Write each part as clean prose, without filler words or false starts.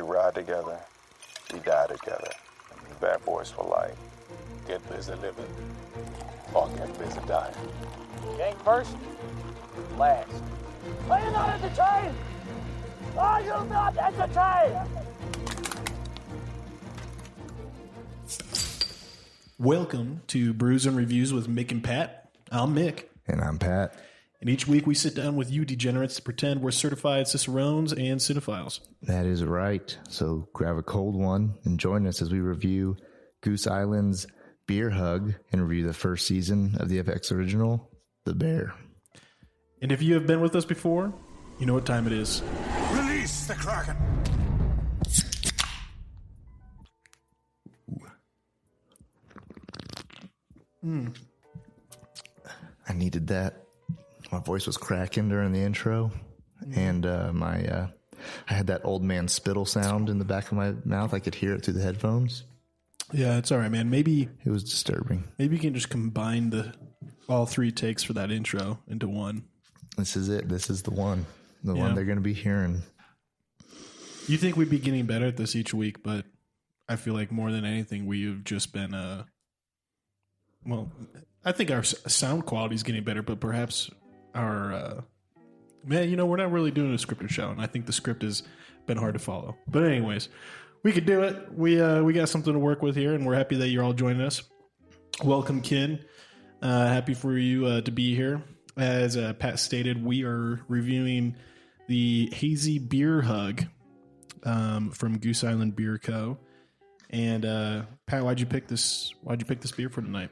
ride together, we die together. Bad boys for life. Get busy living, or get busy dying. Gang first, last. Are you not entertained? Are you not entertained? Welcome to Brews and Reviews with Mick and Pat. I'm Mick. And I'm Pat. And each week we sit down with you degenerates to pretend we're certified cicerones and cinephiles. That is right. So grab a cold one and join us as we review Goose Island's Beer Hug and review the first season of the FX original, The Bear. And if you have been with us before, you know what time it is. Release the Kraken! I needed that. My voice was cracking during the intro, and I had that old man spittle sound in the back of my mouth. I could hear it through the headphones. Yeah, it's all right, man. Maybe It was disturbing. you can just combine all three takes for that intro into one. This is it. This is the one. The one they're going to be hearing. You think we'd be getting better at this each week, but I feel like more than anything, we've just been, I think our sound quality is getting better, but perhaps our, we're not really doing a scripted show, and I think the script has been hard to follow. But anyways, we could do it. We got something to work with here, and we're happy that you're all joining us. Welcome, Ken. Happy for you to be here. As Pat stated, we are reviewing the Hazy Beer Hug from Goose Island Beer Co. And Pat, why'd you pick this beer for tonight?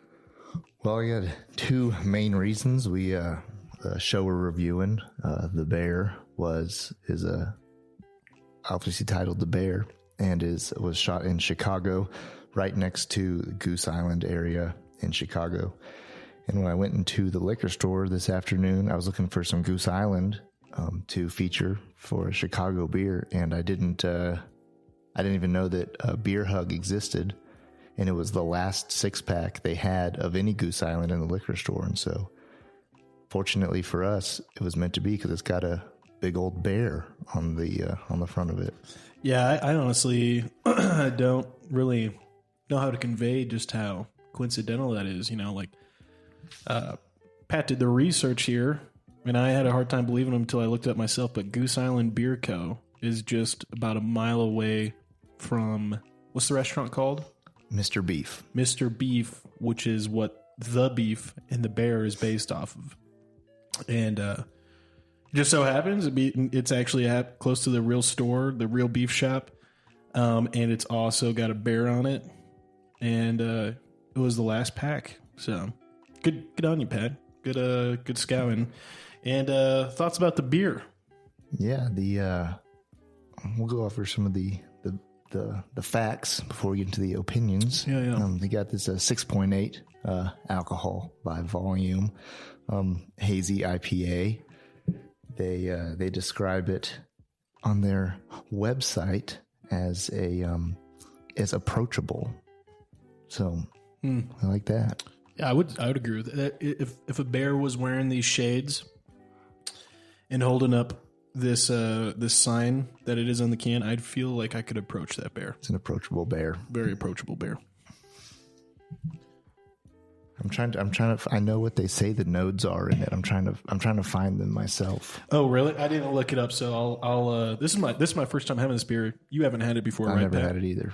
Well, I got two main reasons. The show we're reviewing, The Bear, is obviously titled The Bear, and was shot in Chicago, right next to the Goose Island area in Chicago. And when I went into the liquor store this afternoon, I was looking for some Goose Island to feature for a Chicago beer, and I didn't even know that a Beer Hug existed, and it was the last 6-pack they had of any Goose Island in the liquor store. And so, fortunately for us, it was meant to be because it's got a big old bear on the front of it. Yeah, I honestly don't really know how to convey just how coincidental that is. Pat did the research here, and I had a hard time believing him until I looked it up myself. But Goose Island Beer Co. is just about a mile away from, what's the restaurant called? Mr. Beef. Mr. Beef, which is what The Beef and The Bear is based off of. And it just so happens it's actually close to the real store, the real beef shop. And it's also got a bear on it. And it was the last pack. So good on you, Pat. Good scouting. And thoughts about the beer? Yeah, we'll go over some of the facts before we get into the opinions. Yeah. They got this 6.8 alcohol by volume, hazy IPA. They describe it on their website as approachable. So I like that. Yeah, I would agree with that. If a bear was wearing these shades and holding up this sign that it is on the can, I'd feel like I could approach that bear. It's an approachable bear. Very approachable bear. I'm trying to. I know what they say the nodes are in it. I'm trying to find them myself. Oh, really? I didn't look it up, so I'll. This is my first time having this beer. You haven't had it before, right? I've never Pat? had it either.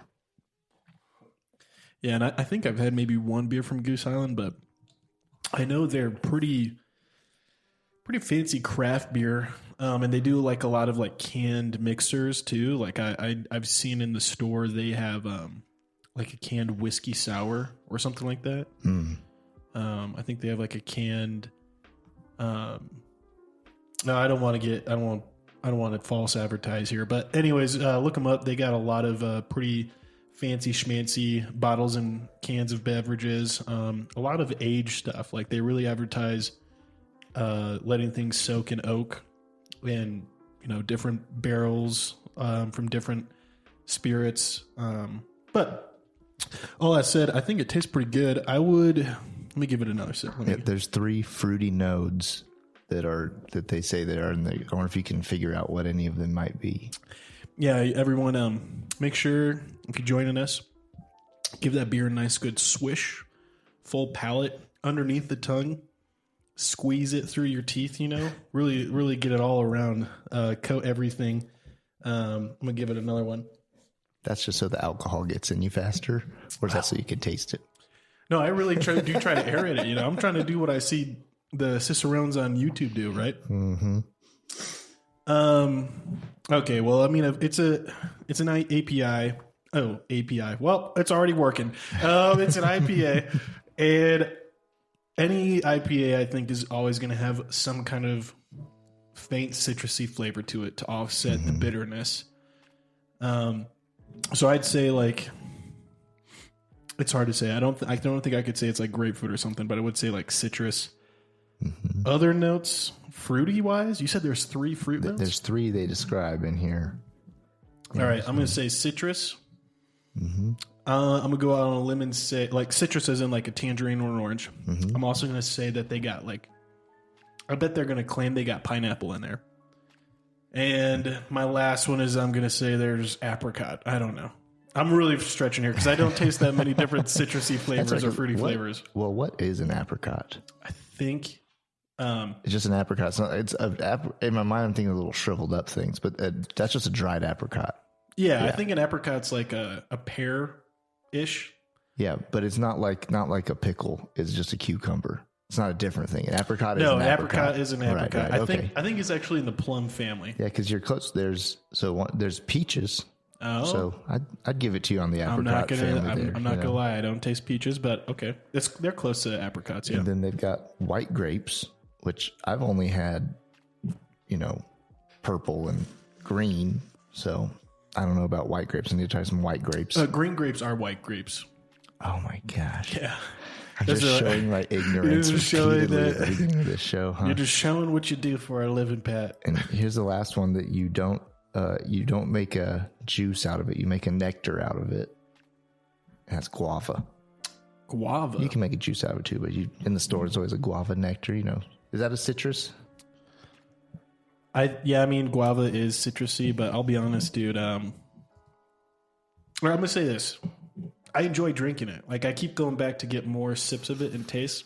Yeah, and I think I've had maybe one beer from Goose Island, but I know they're pretty fancy craft beer, and they do like a lot of like canned mixers too. Like I've seen in the store they have like a canned whiskey sour or something like that. I think they have like a canned. No, I don't want to false advertise here, but anyways, look them up. They got a lot of pretty fancy schmancy bottles and cans of beverages. A lot of aged stuff. Like they really advertise letting things soak in oak and different barrels from different spirits. But all that said, I think it tastes pretty good. Let me give it another sip. There's 3 fruity nodes that they say they are, and I wonder if you can figure out what any of them might be. Yeah, everyone, make sure if you're joining us, give that beer a nice good swish, full palate underneath the tongue. Squeeze it through your teeth, really, really get it all around, coat everything. I'm going to give it another one. That's just so the alcohol gets in you faster, or is that so you can taste it? No, I really try to aerate it. I'm trying to do what I see the Cicerones on YouTube do, right? Mm-hmm. Okay, well, I mean, it's an API. Oh, API. Well, it's already working. It's an IPA, and any IPA, I think, is always going to have some kind of faint citrusy flavor to it to offset the bitterness. So I'd say like it's hard to say. I don't think I could say it's like grapefruit or something, but I would say like citrus. Mm-hmm. Other notes, fruity wise, you said there's 3 fruit notes. There's 3 they describe in here. All right, I'm going to say citrus. Mm-hmm. I'm going to go out on a limb and say like citrus as in like a tangerine or an orange. Mm-hmm. I'm also going to say that they got like, I bet they're going to claim they got pineapple in there. And my last one is I'm going to say there's apricot. I don't know. I'm really stretching here because I don't taste that many different citrusy flavors or fruity flavors. Well, what is an apricot? I think it's just an apricot. In my mind, I'm thinking of little shriveled up things, but that's just a dried apricot. Yeah, I think an apricot's like a pear-ish. Yeah, but it's not like a pickle. It's just a cucumber. It's not a different thing. An apricot is an apricot. Apricot is an apricot. Right, I think it's actually in the plum family. Yeah, because you're close. There's peaches. Oh, so I'd give it to you on the apricot family. I'm not gonna lie. I don't taste peaches, but okay, they're close to apricots. Yeah. And then they've got white grapes, which I've only had, purple and green. So I don't know about white grapes. I need to try some white grapes. Green grapes are white grapes. Oh my gosh. Yeah. I'm just showing my ignorance repeatedly at the beginning of this show, huh? You're just showing what you do for a living, Pat. And here's the last one that you don't make a juice out of it. You make a nectar out of it. And that's guava. Guava? You can make a juice out of it too, but in the store, it's always a guava nectar, Is that a citrus? I mean, guava is citrusy, but I'll be honest, dude. I'm going to say this. I enjoy drinking it. Like, I keep going back to get more sips of it and taste.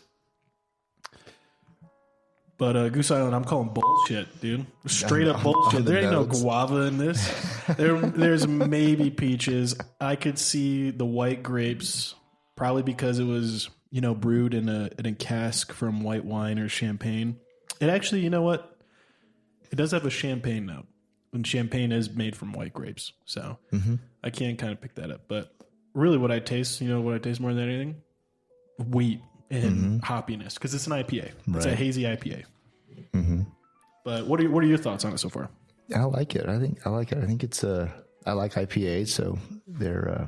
But Goose Island, I'm calling bullshit, dude. Straight up bullshit. There ain't no guava in this. There's maybe peaches. I could see the white grapes, probably because it was, brewed in a cask from white wine or champagne. It actually, you know what? It does have a champagne note. And champagne is made from white grapes. So I can kind of pick that up. But really what I taste, what I taste more than anything? Wheat and hoppiness. Because it's an IPA. It's a hazy IPA. Mm-hmm. But what are your thoughts on it so far? I like it. I like it. I think it's I like IPAs, so they're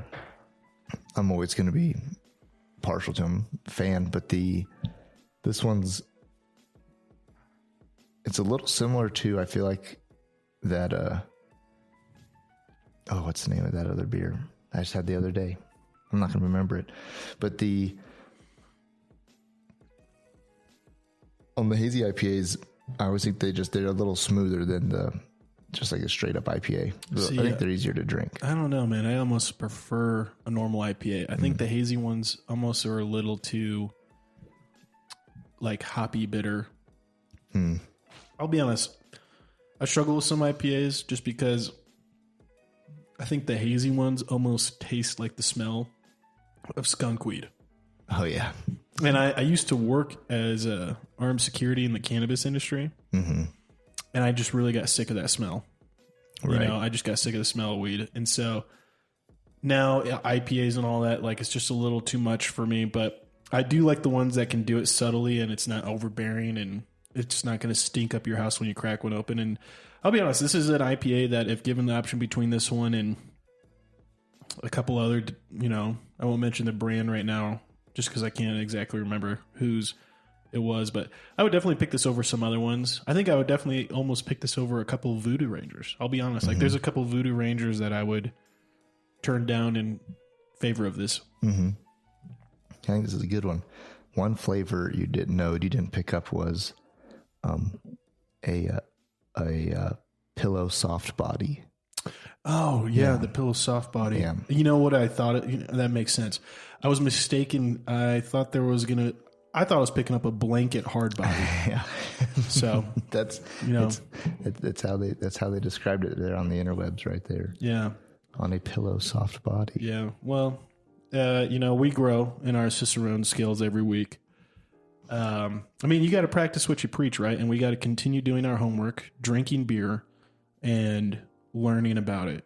I'm always going to be partial to them, fan, but this one's it's a little similar to, I feel like, that what's the name of that other beer I just had the other day? I'm not going to remember it. But on the hazy IPAs, I always think they're a little smoother than just like a straight up IPA. I think they're easier to drink. I don't know, man. I almost prefer a normal IPA. I think the hazy ones almost are a little too like hoppy bitter. I'll be honest. I struggle with some IPAs just because I think the hazy ones almost taste like the smell of skunk weed. Oh, yeah. And I used to work as armed security in the cannabis industry. Mm-hmm. And I just really got sick of that smell. Right. I just got sick of the smell of weed. And so now IPAs and all that, like, it's just a little too much for me. But I do like the ones that can do it subtly and it's not overbearing and it's not going to stink up your house when you crack one open. And I'll be honest, this is an IPA that if given the option between this one and a couple other, I won't mention the brand right now just because I can't exactly remember whose it was, but I would definitely pick this over some other ones. I think I would definitely almost pick this over a couple of Voodoo Rangers. I'll be honest. Like, there's a couple of Voodoo Rangers that I would turn down in favor of this. Mm-hmm. I think this is a good one. One flavor you didn't pick up was a pillow soft body. Oh yeah, the pillow soft body. Yeah. You know what I thought? That makes sense. I was mistaken. I thought I was picking up a blanket hard body. Yeah. So that's that's how they described it there on the interwebs right there. Yeah. On a pillow soft body. Yeah. Well, we grow in our Cicerone skills every week. I mean, you got to practice what you preach, right? And we got to continue doing our homework, drinking beer, and learning about it.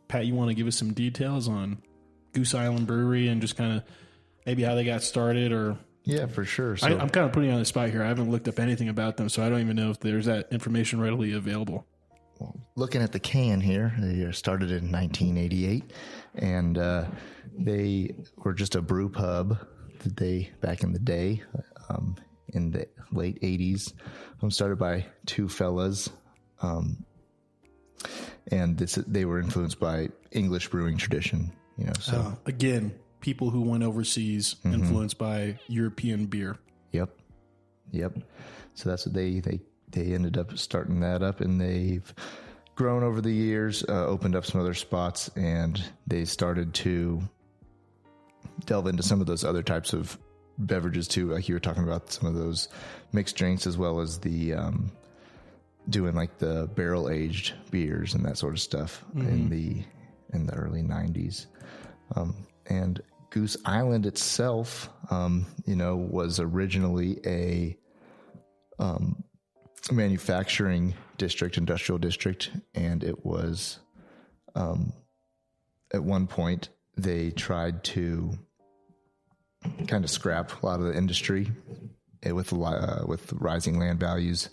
Pat, you want to give us some details on Goose Island Brewery and just kind of maybe how they got started? Or yeah, for sure. So, I'm kind of putting you on the spot here. I haven't looked up anything about them, so I don't even know if there's that information readily available. Well, looking at the can here, they started in 1988, and they were just a brew pub back in the day, in the late 80s. Started by two fellas, and they were influenced by English brewing tradition. So again, people who went overseas, influenced by European beer. Yep. So that's what they ended up starting that up, and they've grown over the years, opened up some other spots, and they started to delve into some of those other types of beverages too. Like you were talking about, some of those mixed drinks, as well as the doing like the barrel aged beers and that sort of stuff in the early 90s. And Goose Island itself, was originally a manufacturing district, industrial district, and it was at one point they tried to kind of scrap a lot of the industry with rising land values,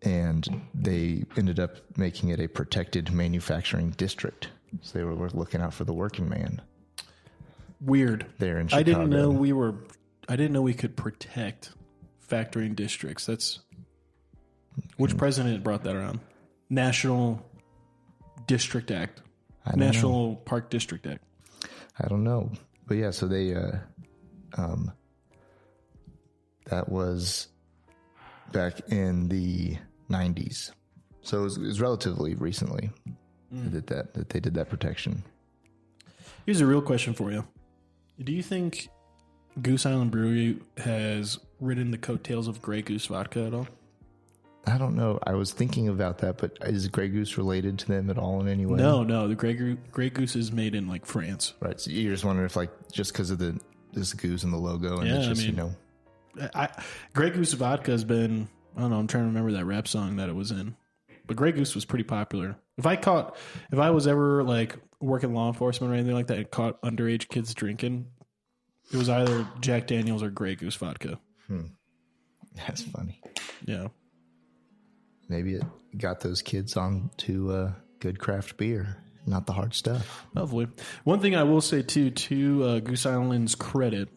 and they ended up making it a protected manufacturing district. So they were looking out for the working man. Weird. There in Chicago. I didn't know we could protect factoring districts. Which president brought that around? National District Act. National Park District Act. I don't know. But yeah, so they that was back in the 90s. So it was relatively recently that they did that protection. Here's a real question for you. Do you think Goose Island Brewery has ridden the coattails of Grey Goose vodka at all? I don't know. I was thinking about that, but is Grey Goose related to them at all in any way? No. The Grey Goose is made in like France. Right. So you're just wondering if just because of this goose and the logo, and it's just, Grey Goose vodka has been, I don't know, I'm trying to remember that rap song that it was in. But Grey Goose was pretty popular. If I was ever like working law enforcement or anything like that and caught underage kids drinking, it was either Jack Daniels or Grey Goose vodka. That's funny. Yeah. Maybe it got those kids on to good craft beer, not the hard stuff. Hopefully. One thing I will say too, to Goose Island's credit,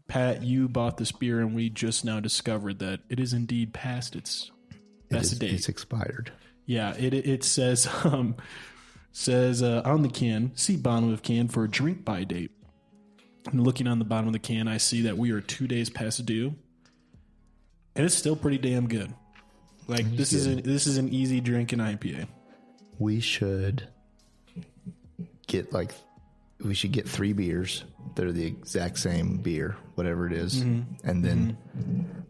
Pat, you bought this beer and we just now discovered that it is indeed past its best date. It's expired. Yeah, it says on the can, see bottom of can for drink by date. And looking on the bottom of the can, I see that we are 2 days past due, and it's still pretty damn good. Like this is an easy drinking IPA. We should get 3 beers. They're the exact same beer, whatever it is, and then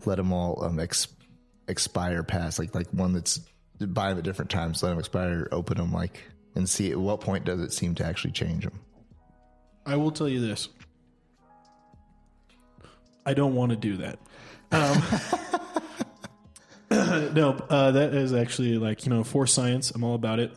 let them all expire past like one that's buy them at different times. Let them expire, open them and see at what point does it seem to actually change them. I will tell you this. I don't want to do that. No, that is actually for science. I'm all about it.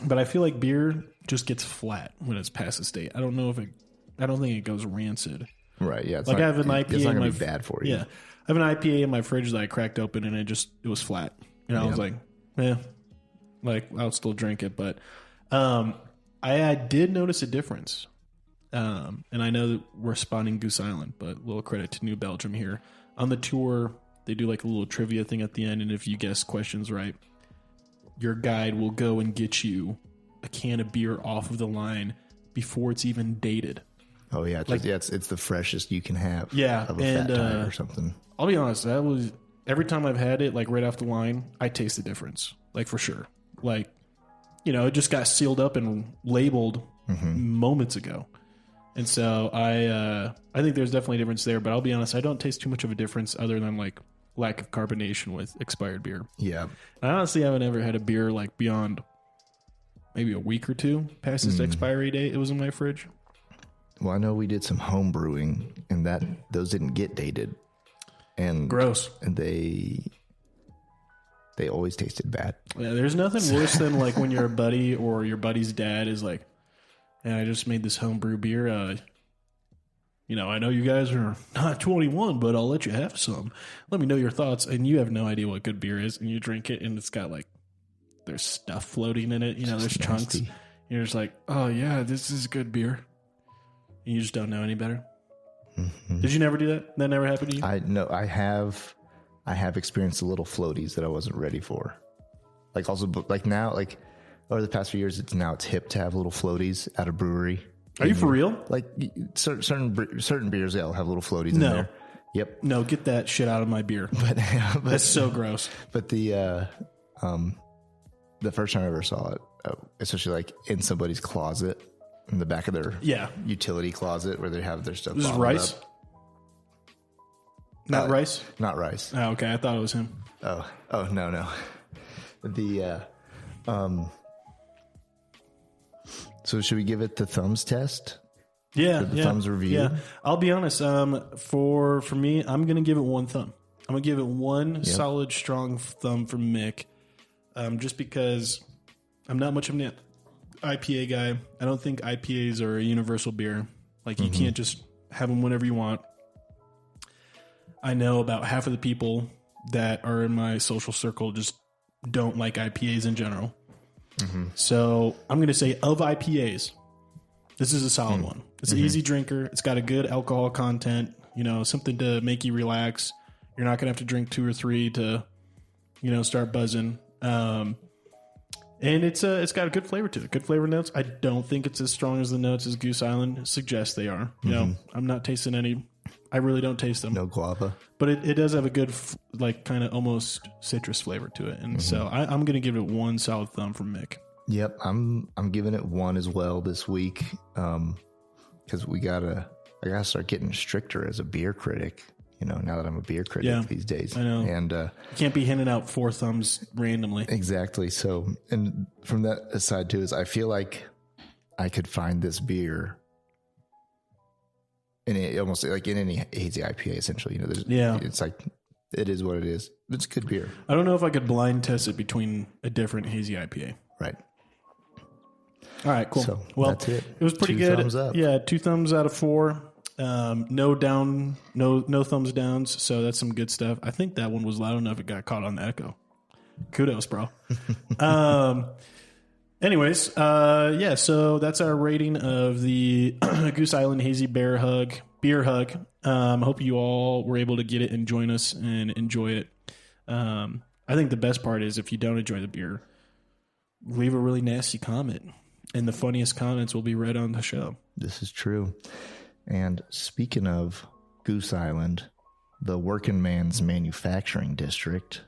But I feel like beer just gets flat when it's past its date. I don't think it goes rancid. Right. Yeah. I have an IPA. It's not going to be bad for you. Yeah. I have an IPA in my fridge that I cracked open and it was flat. And I was like, I'll still drink it. But I did notice a difference. And I know that we're spawning Goose Island, but a little credit to New Belgium here. On the tour, they do like a little trivia thing at the end, and if you guess questions right, your guide will go and get you a can of beer off of the line before it's even dated. Oh yeah, it's the freshest you can have. Yeah, of a fat tire or something. I'll be honest, that was every time I've had it, like right off the line, I taste the difference. like for sure. Like, it just got sealed up and labeled moments ago. And so I think there's definitely a difference there, but I'll be honest, I don't taste too much of a difference other than like lack of carbonation with expired beer. Yeah. I honestly haven't ever had a beer like beyond maybe a week or two past its expiry date. It was in my fridge. Well, I know we did some home brewing, and those didn't get dated. And gross. And they always tasted bad. Yeah, there's nothing worse than like when your buddy or your buddy's dad is like, "Yeah, I just made this homebrew beer. I know you guys are not 21, but I'll let you have some. Let me know your thoughts." And you have no idea what good beer is, and you drink it, and it's got like there's stuff floating in it. There's chunks. And you're just like, "Oh yeah, this is good beer." And you just don't know any better. Mm-hmm. Did you never do that? That never happened to you? I have experienced the little floaties that I wasn't ready for. Like also, like now, like over the past few years, it's hip to have little floaties at a brewery. Are you for real? Like certain beers, they'll have little floaties in there. Yep. No, get that shit out of my beer. But that's so gross. But the first time I ever saw it, especially like in somebody's closet, in the back of their utility closet where they have their stuff. This is rice? Up. Not rice? Not rice. Oh, okay. I thought it was him. Oh, no. So should we give it the thumbs test? Yeah. The thumbs review? Yeah. I'll be honest. For me, I'm going to give it one thumb. I'm going to give it one solid, strong thumb from Mick. Just because I'm not much of an IPA guy. I don't think IPAs are a universal beer. Like you can't just have them whenever you want. I know about half of the people that are in my social circle just don't like IPAs in general. So I'm going to say of IPAs, this is a solid one. It's an easy drinker. It's got a good alcohol content, something to make you relax. You're not going to have to drink 2 or 3 to, start buzzing. And it's got a good flavor to it. Good flavor notes. I don't think it's as strong as the notes as Goose Island suggests they are. I'm not tasting any. I really don't taste them. No guava. But it does have a good, like, kind of almost citrus flavor to it. And so I'm going to give it one solid thumb from Mick. Yep. I'm giving it 1 as well this week. Because I gotta start getting stricter as a beer critic. Now that I'm a beer critic these days. I know. And you can't be handing out 4 thumbs randomly. Exactly. So, and from that aside too, is I feel like I could find this beer in almost like in any hazy IPA, essentially. It's like it is what it is. It's good beer. I don't know if I could blind test it between a different hazy IPA. Right. All right, cool. So well, that's it. It was pretty 2 good. Thumbs up. Yeah, 2 thumbs out of 4. No thumbs downs. So that's some good stuff. I think that one was loud enough. It got caught on the echo. Kudos, bro. Anyways, so that's our rating of the Goose Island Hazy Beer Hug. Hope you all were able to get it and join us and enjoy it. I think the best part is if you don't enjoy the beer, leave a really nasty comment, and the funniest comments will be read on the show. This is true. And speaking of Goose Island, the working man's manufacturing district,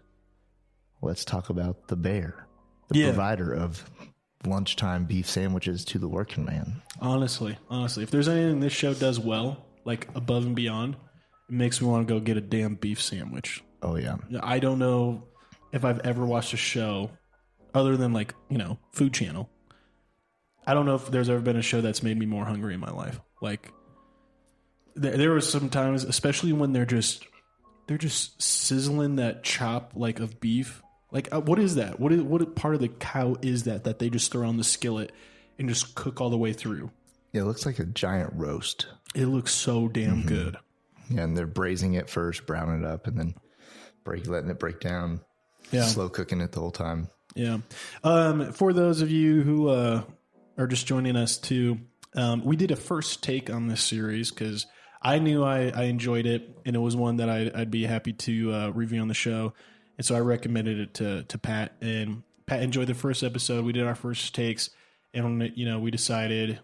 let's talk about the Bear, the provider of lunchtime beef sandwiches to the working man. Honestly, if there's anything this show does well, like above and beyond, it makes me want to go get a damn beef sandwich. Oh, yeah. I don't know if I've ever watched a show other than like, Food Channel. I don't know if there's ever been a show that's made me more hungry in my life. Like, there was some times, especially when they're just sizzling that chop like of beef. Like, what is that? What part of the cow is that they just throw on the skillet and just cook all the way through? Yeah, it looks like a giant roast. It looks so damn good. Yeah, and they're braising it first, browning it up, and then letting it break down. Yeah, slow cooking it the whole time. Yeah. For those of you who are just joining us too, we did a first take on this series because I knew I enjoyed it, and it was one that I'd be happy to review on the show. And so I recommended it to Pat, and Pat enjoyed the first episode. We did our first takes, and we decided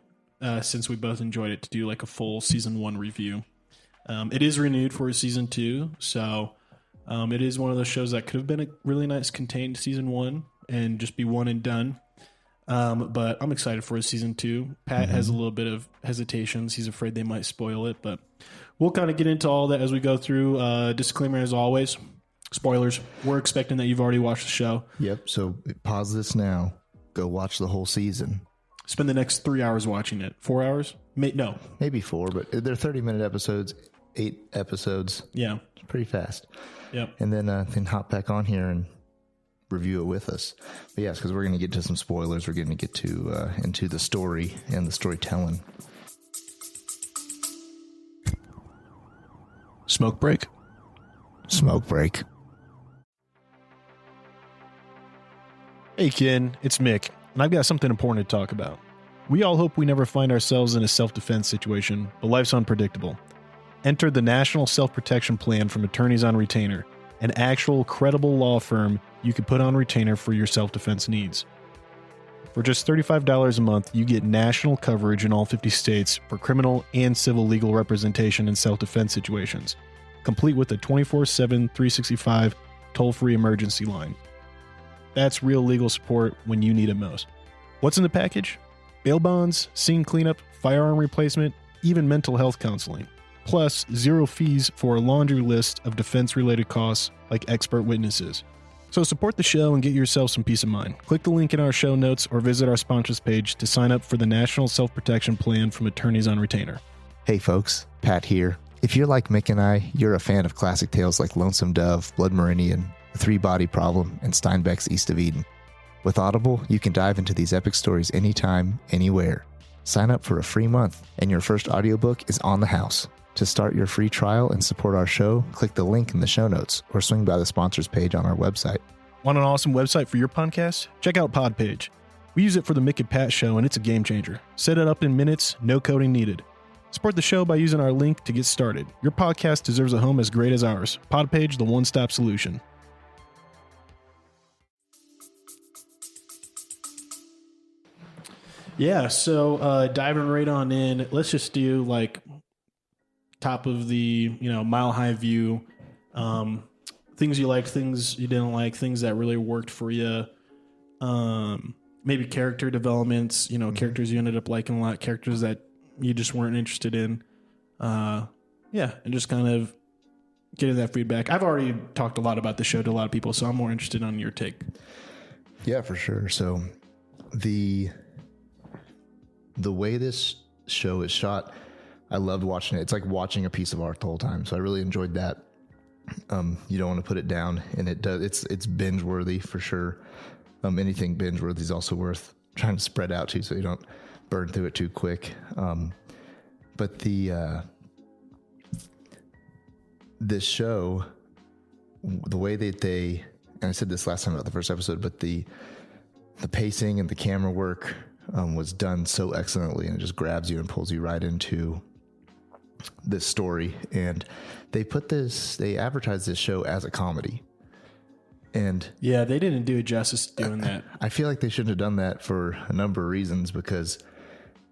since we both enjoyed it to do like a full season 1 review. It is renewed for season 2, so it is one of those shows that could have been a really nice contained season 1. and just be one and done. But I'm excited for season 2. Pat has a little bit of hesitations. He's afraid they might spoil it, but we'll kind of get into all that as we go through. Disclaimer as always, spoilers. We're expecting that you've already watched the show. Yep. So pause this now. Go watch the whole season. Spend the next 3 hours watching it. 4 hours? No. Maybe 4, but they're 30-minute episodes, 8 episodes. Yeah. It's pretty fast. Yep. And then hop back on here and review it with us. But yes, because we're going to get to some spoilers. We're going to get to into the story and the storytelling. Smoke break. Smoke break. Hey Ken, it's Mick, and I've got something important to talk about. We all hope we never find ourselves in a self-defense situation, but life's unpredictable. Enter the National Self-Protection Plan from Attorneys on Retainer, an actual credible law firm you can put on retainer for your self-defense needs. For just $35 a month, you get national coverage in all 50 states for criminal and civil legal representation in self-defense situations, complete with a 24/7, 365 toll-free emergency line. That's real legal support when you need it most. What's in the package? Bail bonds, scene cleanup, firearm replacement, even mental health counseling. Plus, 0 fees for a laundry list of defense-related costs like expert witnesses. So support the show and get yourself some peace of mind. Click the link in our show notes or visit our sponsors page to sign up for the National Self-Protection Plan from Attorneys on Retainer. Hey folks, Pat here. If you're like Mick and I, you're a fan of classic tales like Lonesome Dove, Blood Meridian, The Three-Body Problem, and Steinbeck's East of Eden. With Audible, you can dive into these epic stories anytime, anywhere. Sign up for a free month, and your first audiobook is on the house. To start your free trial and support our show, click the link in the show notes or swing by the sponsors page on our website. Want an awesome website for your podcast? Check out Podpage. We use it for the Mick Pat show, and it's a game changer. Set it up in minutes, no coding needed. Support the show by using our link to get started. Your podcast deserves a home as great as ours. Podpage, the one-stop solution. Yeah, so diving right on in, let's just do like top of the mile high view, things you liked, things you didn't like, things that really worked for you, maybe character developments, characters you ended up liking a lot, characters that you just weren't interested in, and just kind of getting that feedback. I've already talked a lot about the show to a lot of people, so I'm more interested on your take. Yeah, for sure. So the way this show is shot, I loved watching it. It's like watching a piece of art the whole time. So I really enjoyed that. You don't want to put it down, and it does. It's binge worthy for sure. Anything binge worthy is also worth trying to spread out to, so you don't burn through it too quick. But this show, the way that they, and I said this last time about the first episode, but the pacing and the camera work was done so excellently, and it just grabs you and pulls you right into this story. And they advertised this show as a comedy. And yeah, they didn't do it justice doing that. I feel like they shouldn't have done that for a number of reasons, because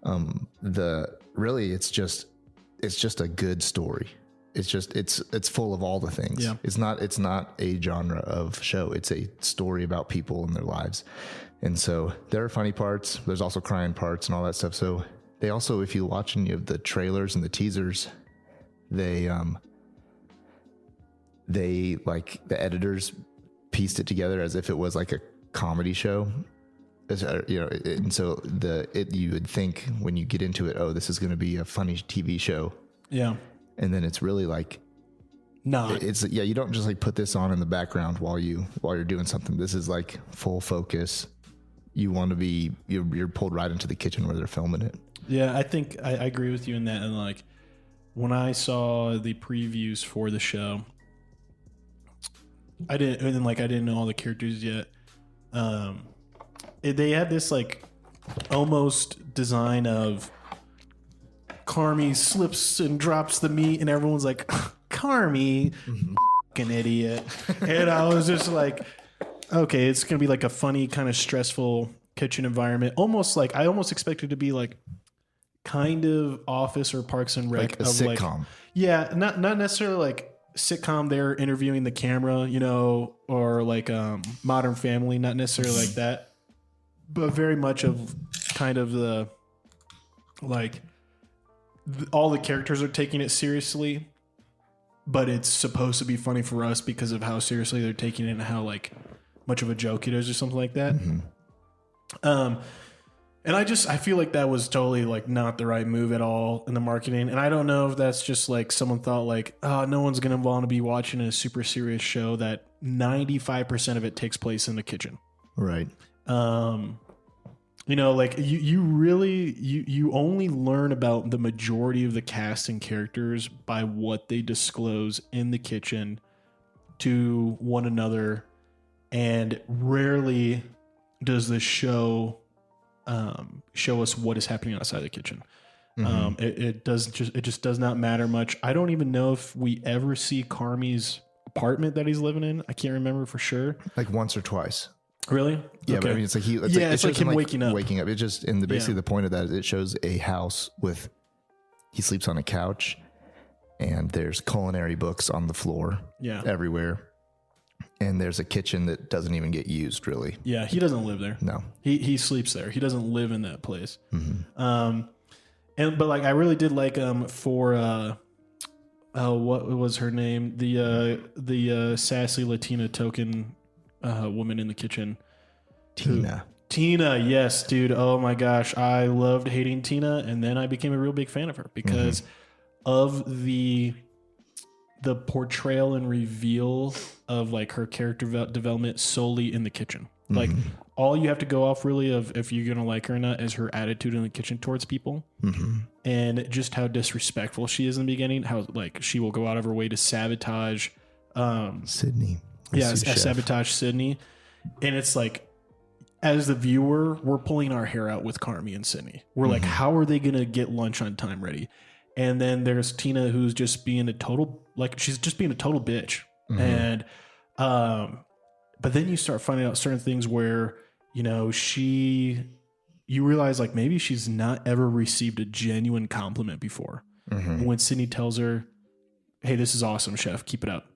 it's just a good story. It's full of all the things. Yeah. It's not a genre of show. It's a story about people and their lives. And so there are funny parts. There's also crying parts and all that stuff. So they also, if you watch any of the trailers and the teasers, they like the editors pieced it together as if it was like a comedy show. And so you would think when you get into it, oh, this is going to be a funny TV show. Yeah. And then it's really like, no, you don't just like put this on in the background while you're doing something. This is like full focus. You want to be, you're pulled right into the kitchen where they're filming it. Yeah, I think I agree with you in that. And like when I saw the previews for the show, I didn't know all the characters yet. They had this like almost design of Carmy slips and drops the meat, and everyone's like, Carmy, fucking idiot. And I was just like, okay, it's gonna be like a funny kind of stressful kitchen environment. Almost like I almost expected it to be like kind of Office or Parks and Rec, like a sitcom. Like, yeah, not necessarily like sitcom they're interviewing the camera, you know, or like Modern Family, not necessarily like that, but very much of kind of the like all the characters are taking it seriously, but it's supposed to be funny for us because of how seriously they're taking it and how like much of a joke it is or something like that. And I feel like that was totally like not the right move at all in the marketing. And I don't know if that's just like someone thought like, oh, no one's going to want to be watching a super serious show that 95% of it takes place in the kitchen. Right. You know, like you really only learn about the majority of the cast and characters by what they disclose in the kitchen to one another. And rarely does the show show us what is happening outside the kitchen. It just does not matter much. I don't even know if we ever see Carmi's apartment that he's living in. I can't remember for sure. Like once or twice. Really? Yeah, Okay. but I mean, it's like it's like him waking up. Waking up. It just, and basically the point of that is it shows a house with, he sleeps on a couch, and there's culinary books on the floor. Yeah. Everywhere. And there's a kitchen that doesn't even get used, really. Yeah, he doesn't live there. No. He sleeps there. He doesn't live in that place. But like I really did like for what was her name? The sassy Latina token woman in the kitchen. Tina, yes, dude. Oh my gosh. I loved hating Tina, and then I became a real big fan of her because of the portrayal and reveal of like her character development solely in the kitchen. Like all you have to go off really of if you're gonna like her or not is her attitude in the kitchen towards people, and just how disrespectful she is in the beginning. How like she will go out of her way to sabotage Sydney. Sabotage Sydney, and it's like as the viewer we're pulling our hair out with Carmi and Sydney. We're like, how are they gonna get lunch on time ready? And then there's Tina who's just being a total bitch. And but then you start finding out certain things where, you know, you realize like maybe she's not ever received a genuine compliment before. When Sydney tells her, hey, this is awesome, chef, keep it up.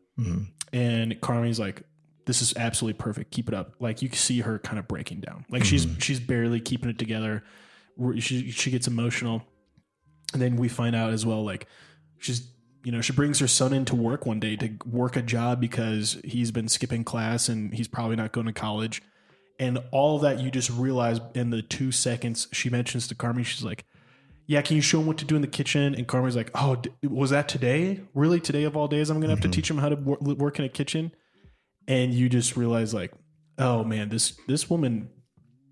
And Carmi's like, this is absolutely perfect, keep it up. Like you can see her kind of breaking down. Like she's barely keeping it together. She gets emotional. And then we find out as well, like she brings her son into work one day to work a job because he's been skipping class and he's probably not going to college. And all of that you just realize in the 2 seconds she mentions to Carmi, she's like, yeah, can you show him what to do in the kitchen? And Carmi's like, oh, was that today? Really? Today of all days, I'm going to have to teach him how to work in a kitchen? And you just realize like, oh man, this woman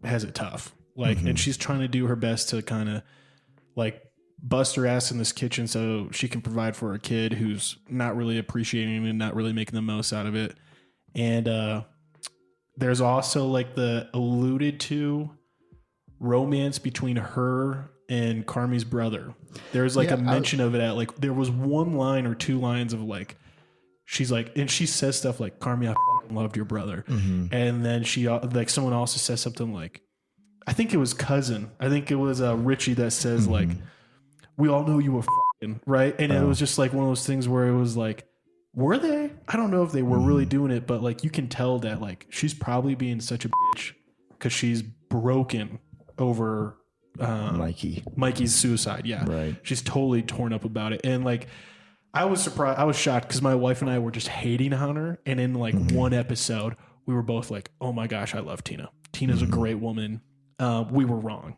has it tough. Like, and she's trying to do her best to kind of like bust her ass in this kitchen so she can provide for her kid who's not really appreciating and not really making the most out of it. And there's also like the alluded to romance between her and Carmi's brother. There's like a mention of it at like, there was one line or two lines of like, she's like, and she says stuff like, Carmi, I fucking loved your brother. And then she like someone also says something like, I think it was Cousin. I think it was Richie that says like, we all know you were fucking, right? And it was just like one of those things where it was like, were they? I don't know if they were really doing it, but like you can tell that like she's probably being such a bitch because she's broken over Mikey's suicide. Yeah. Right. She's totally torn up about it. And like, I was surprised. I was shocked because my wife and I were just hating on her. And in like one episode, we were both like, oh my gosh, I love Tina. Tina's a great woman. We were wrong.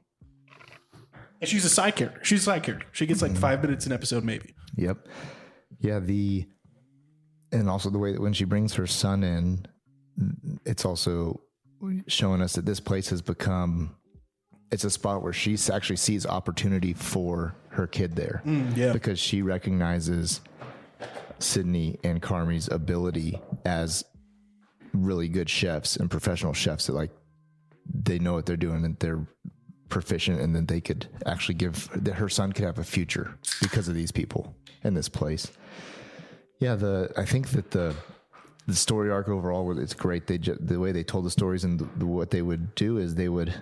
And she's a side character. She's a side character. She gets like 5 minutes an episode, maybe. Yep. Yeah. And also the way that when she brings her son in, it's also showing us that this place has become, it's a spot where she actually sees opportunity for her kid there. Because she recognizes Sydney and Carmi's ability as really good chefs and professional chefs that like, they know what they're doing and they're proficient, and then they could actually that her son could have a future because of these people in this place. Yeah. I think that the story arc overall, it's great. The way they told the stories and what they would do is they would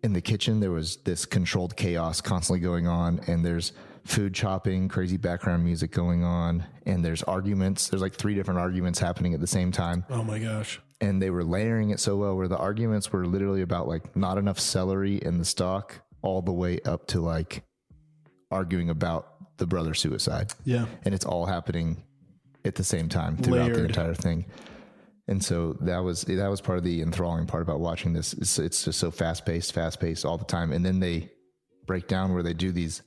in the kitchen, there was this controlled chaos constantly going on, and there's food chopping, crazy background music going on, and there's arguments. There's like 3 different arguments happening at the same time. Oh my gosh. And they were layering it so well where the arguments were literally about like not enough celery in the stock all the way up to like arguing about the brother suicide. Yeah. And it's all happening at the same time throughout the entire thing. And so that was part of the enthralling part about watching this. It's just so fast paced all the time. And then they break down where they do these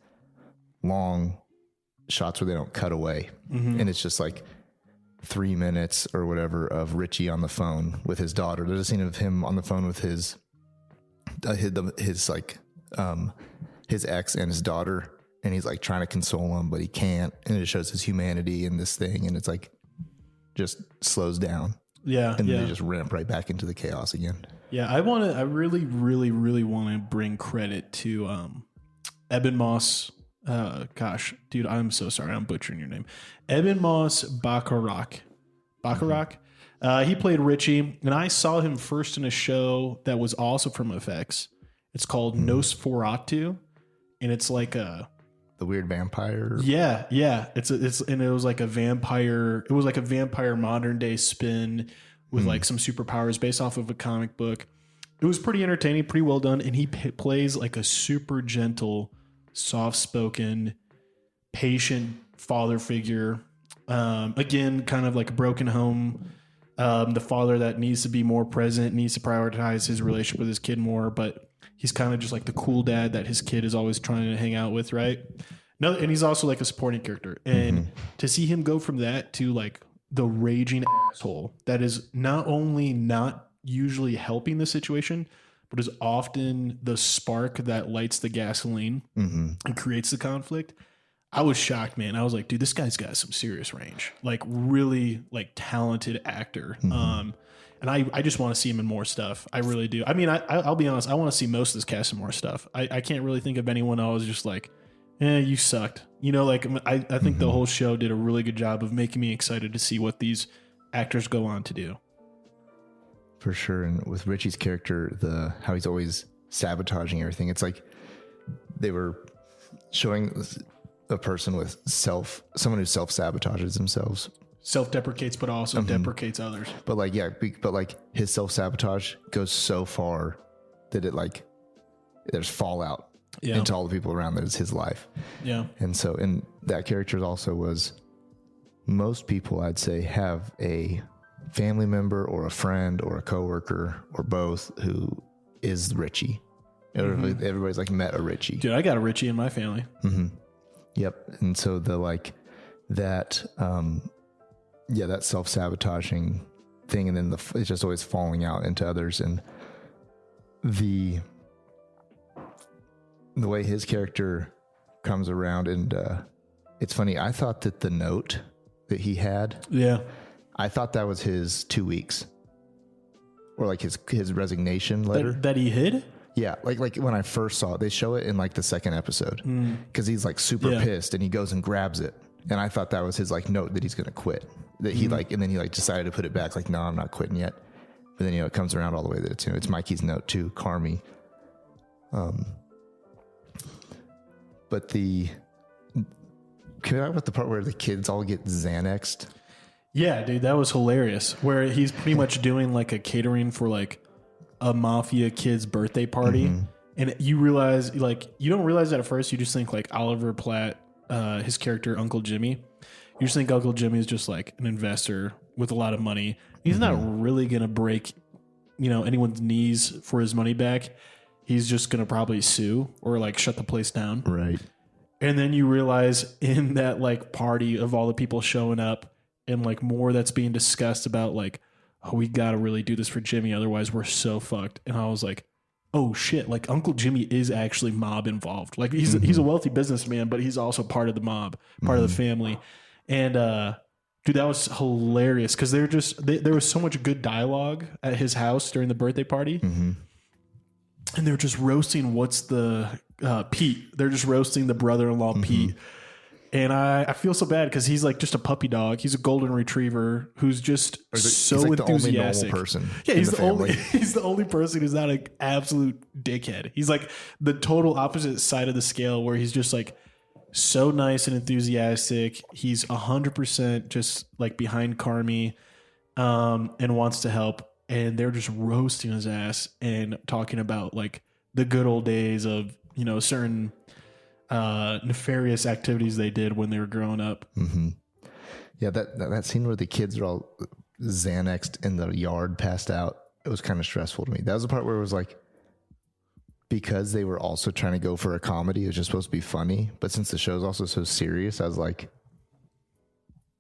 long shots where they don't cut away. And it's just like 3 minutes or whatever of Richie on the phone with his daughter. There's a scene of him on the phone with his ex and his daughter. And he's like trying to console him, but he can't. And it shows his humanity in this thing. And it's like just slows down. Yeah. And then they just ramp right back into the chaos again. Yeah. I really, really, really want to bring credit to Eben Moss. Gosh, dude, I'm so sorry. I'm butchering your name. Eben Moss Bacharach. He played Richie, and I saw him first in a show that was also from FX. It's called Nosferatu, and it's like the weird vampire. Yeah. And it was like a vampire. It was like a vampire modern day spin with like some superpowers based off of a comic book. It was pretty entertaining, pretty well done, and he plays like a super gentle, soft-spoken, patient father figure. Again, kind of like a broken home. The father that needs to be more present, needs to prioritize his relationship with his kid more, but he's kind of just like the cool dad that his kid is always trying to hang out with, right? No, and he's also like a supporting character. And to see him go from that to like the raging asshole that is not only not usually helping the situation, but is often the spark that lights the gasoline and creates the conflict. I was shocked, man. I was like, dude, this guy's got some serious range, like really like talented actor. And I just want to see him in more stuff. I really do. I mean, I'll be honest. I want to see most of this cast in more stuff. I can't really think of anyone I was just like, you sucked. You know, like I think the whole show did a really good job of making me excited to see what these actors go on to do. For sure. And with Richie's character, how he's always sabotaging everything. It's like they were showing a person with someone who self-sabotages themselves. Self-deprecates, but also deprecates others. But like, his self-sabotage goes so far that it like, there's fallout into all the people around that is his life. Yeah. And so, and that character also was, most people I'd say have a family member or a friend or a coworker or both who is Richie. Everybody's like met a Richie. Dude, I got a Richie in my family. Yep. And so the like that, that self-sabotaging thing, and then it's just always falling out into others. And the way his character comes around, and it's funny. I thought that the note that he had, I thought that was his 2 weeks, or like his resignation letter that he hid. Yeah, like when I first saw it, they show it in like the second episode because he's like super pissed and he goes and grabs it, and I thought that was his like note that he's gonna quit. That he like, and then he like decided to put it back, like, no, I'm not quitting yet. But then it comes around all the way that it's Mikey's note to Carmi. But can we talk about the part where the kids all get Xanaxed? Yeah, dude, that was hilarious. Where he's pretty much doing like a catering for like a mafia kid's birthday party. And you realize, like, you don't realize that at first. You just think like Oliver Platt, his character, Uncle Jimmy. You just think Uncle Jimmy is just like an investor with a lot of money. He's not really going to break, anyone's knees for his money back. He's just going to probably sue or like shut the place down. Right. And then you realize in that like party of all the people showing up and like more that's being discussed about like, oh, we got to really do this for Jimmy. Otherwise we're so fucked. And I was like, oh shit. Like Uncle Jimmy is actually mob involved. Like he's a wealthy businessman, but he's also part of the mob, part of the family. And, dude, that was hilarious. Cause there was so much good dialogue at his house during the birthday party. And they're just roasting Pete. They're just roasting the brother-in-law Pete. And I feel so bad because he's like just a puppy dog. He's a golden retriever who's just so he's like enthusiastic. The only normal person. Yeah, he's the only person who's not an absolute dickhead. He's like the total opposite side of the scale where he's just like so nice and enthusiastic. He's 100% just like behind Carmi, and wants to help. And they're just roasting his ass and talking about like the good old days of, certain nefarious activities they did when they were growing up. Mm-hmm. Yeah, that scene where the kids are all Xanaxed in the yard, passed out, it was kind of stressful to me. That was the part where it was like, because they were also trying to go for a comedy, it was just supposed to be funny. But since the show's also so serious, I was like,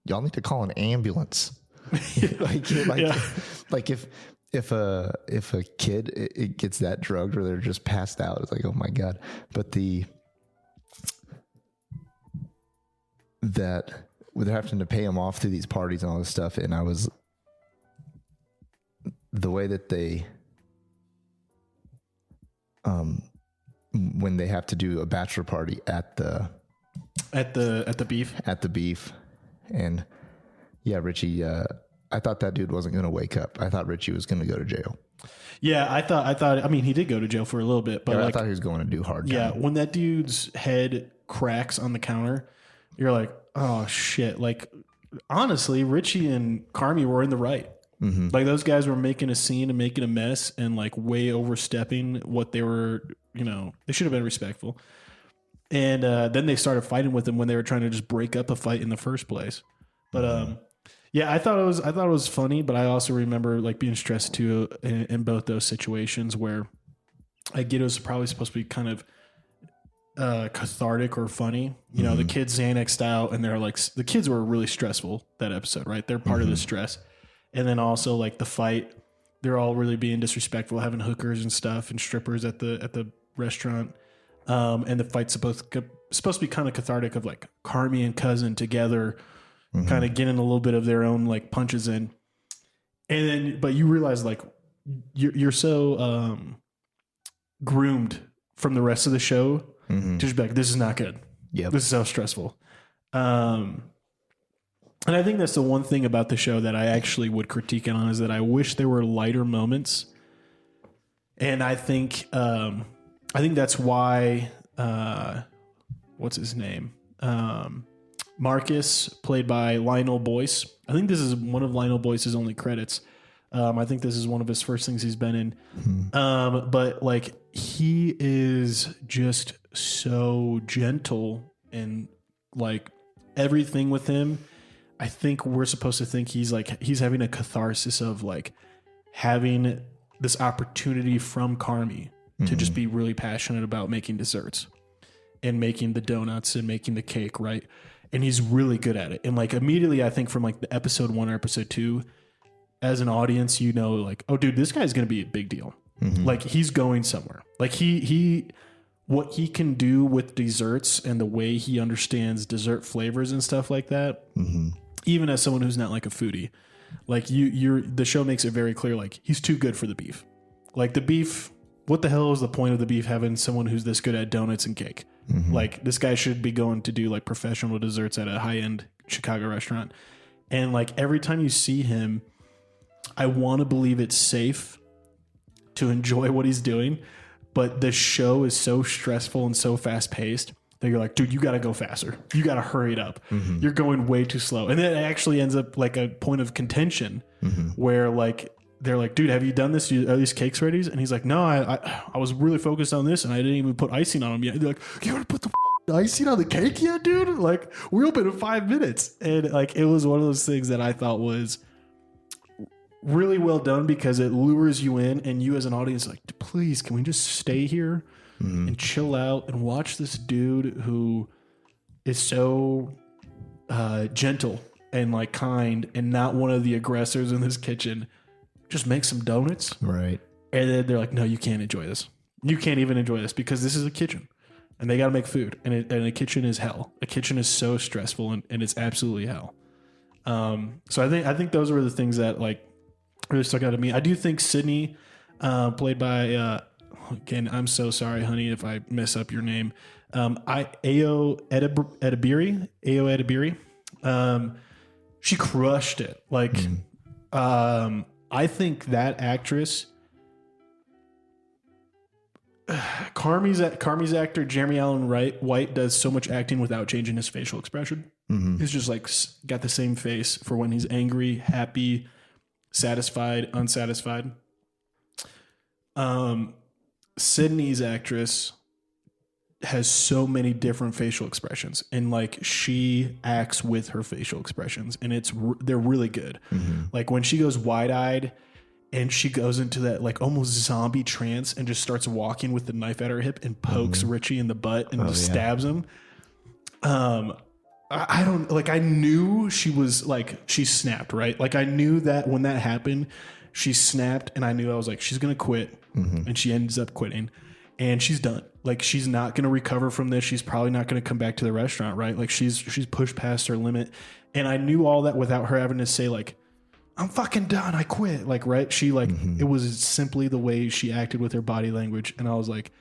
y'all need to call an ambulance. like if a kid it gets that drugged or they're just passed out, it's like, oh my God. But that they're having to pay them off through these parties and all this stuff. And the way that they, when they have to do a bachelor party at the beef. And yeah, Richie, I thought that dude wasn't going to wake up. I thought Richie was going to go to jail. Yeah. I thought, he did go to jail for a little bit, but I thought he was going to do hard time. Yeah. When that dude's head cracks on the counter, you're like, oh shit. Like, honestly, Richie and Carmi were in the right. Mm-hmm. Like, those guys were making a scene and making a mess and like way overstepping what they were, they should have been respectful. And then they started fighting with him when they were trying to just break up a fight in the first place. But yeah, I thought it was funny, but I also remember like being stressed too in both those situations where I get it was probably supposed to be kind of cathartic or funny. The kids Xanaxed out and they're like, the kids were really stressful that episode, right? They're part of the stress. And then also like the fight, they're all really being disrespectful, having hookers and stuff and strippers at the restaurant. And the fight's supposed to be kind of cathartic of like Carmi and Cousin together, kind of getting a little bit of their own like punches in. And then, but you realize like you're so groomed from the rest of the show to just be like, this is not good. Yeah, this is so stressful. And I think that's the one thing about the show that I actually would critique it on is that I wish there were lighter moments. And I think that's why, what's his name? Marcus, played by Lionel Boyce. I think this is one of Lionel Boyce's only credits. I think this is one of his first things he's been in. But like, he is just so gentle and like everything with him. I think we're supposed to think he's having a catharsis of like having this opportunity from Carmi to just be really passionate about making desserts and making the donuts and making the cake, right? And he's really good at it. And like immediately, I think from like the episode 1 or episode 2, as an audience, like, oh dude, this guy's going to be a big deal. Like he's going somewhere. Like what he can do with desserts and the way he understands dessert flavors and stuff like that. Even as someone who's not like a foodie, like the show makes it very clear, like he's too good for the beef. Like the beef, what the hell is the point of the beef having someone who's this good at donuts and cake? Like this guy should be going to do like professional desserts at a high-end Chicago restaurant. And like every time you see him, I want to believe it's safe to enjoy what he's doing, but the show is so stressful and so fast-paced that you're like, dude, you got to go faster. You got to hurry it up. You're going way too slow. And then it actually ends up like a point of contention where like, they're like, dude, have you done this? Are these cakes ready? And he's like, no, I was really focused on this and I didn't even put icing on them yet. They're like, you want to put the icing on the cake yet, dude? Like, we open in 5 minutes. And like, it was one of those things that I thought was really well done because it lures you in and you as an audience, like, please, can we just stay here and chill out and watch this dude who is so gentle and like kind and not one of the aggressors in this kitchen just make some donuts. Right. And then they're like, no, you can't enjoy this. You can't even enjoy this because this is a kitchen and they got to make food. And a kitchen is hell. A kitchen is so stressful and it's absolutely hell. So I think those were the things that like really stuck out to me. I do think Sydney, played by, again, I'm so sorry, honey, if I mess up your name. Ayo Edebiri. She crushed it. Like, I think that actress, Carmi's actor Jeremy Allen White does so much acting without changing his facial expression. He's just like got the same face for when he's angry, happy, satisfied, unsatisfied. Sydney's actress has so many different facial expressions, and like she acts with her facial expressions, and they're really good. Like when she goes wide-eyed and she goes into that like almost zombie trance and just starts walking with the knife at her hip and pokes Richie in the butt and just stabs him. I don't like, I knew she was like, she snapped, right? Like I knew that when that happened, she snapped, and I knew, I was like, she's going to quit. And she ends up quitting, and she's done. Like she's not going to recover from this. She's probably not going to come back to the restaurant, right? Like she's pushed past her limit. And I knew all that without her having to say like, I'm fucking done, I quit. Like, right? She like, it was simply the way she acted with her body language. And I was like,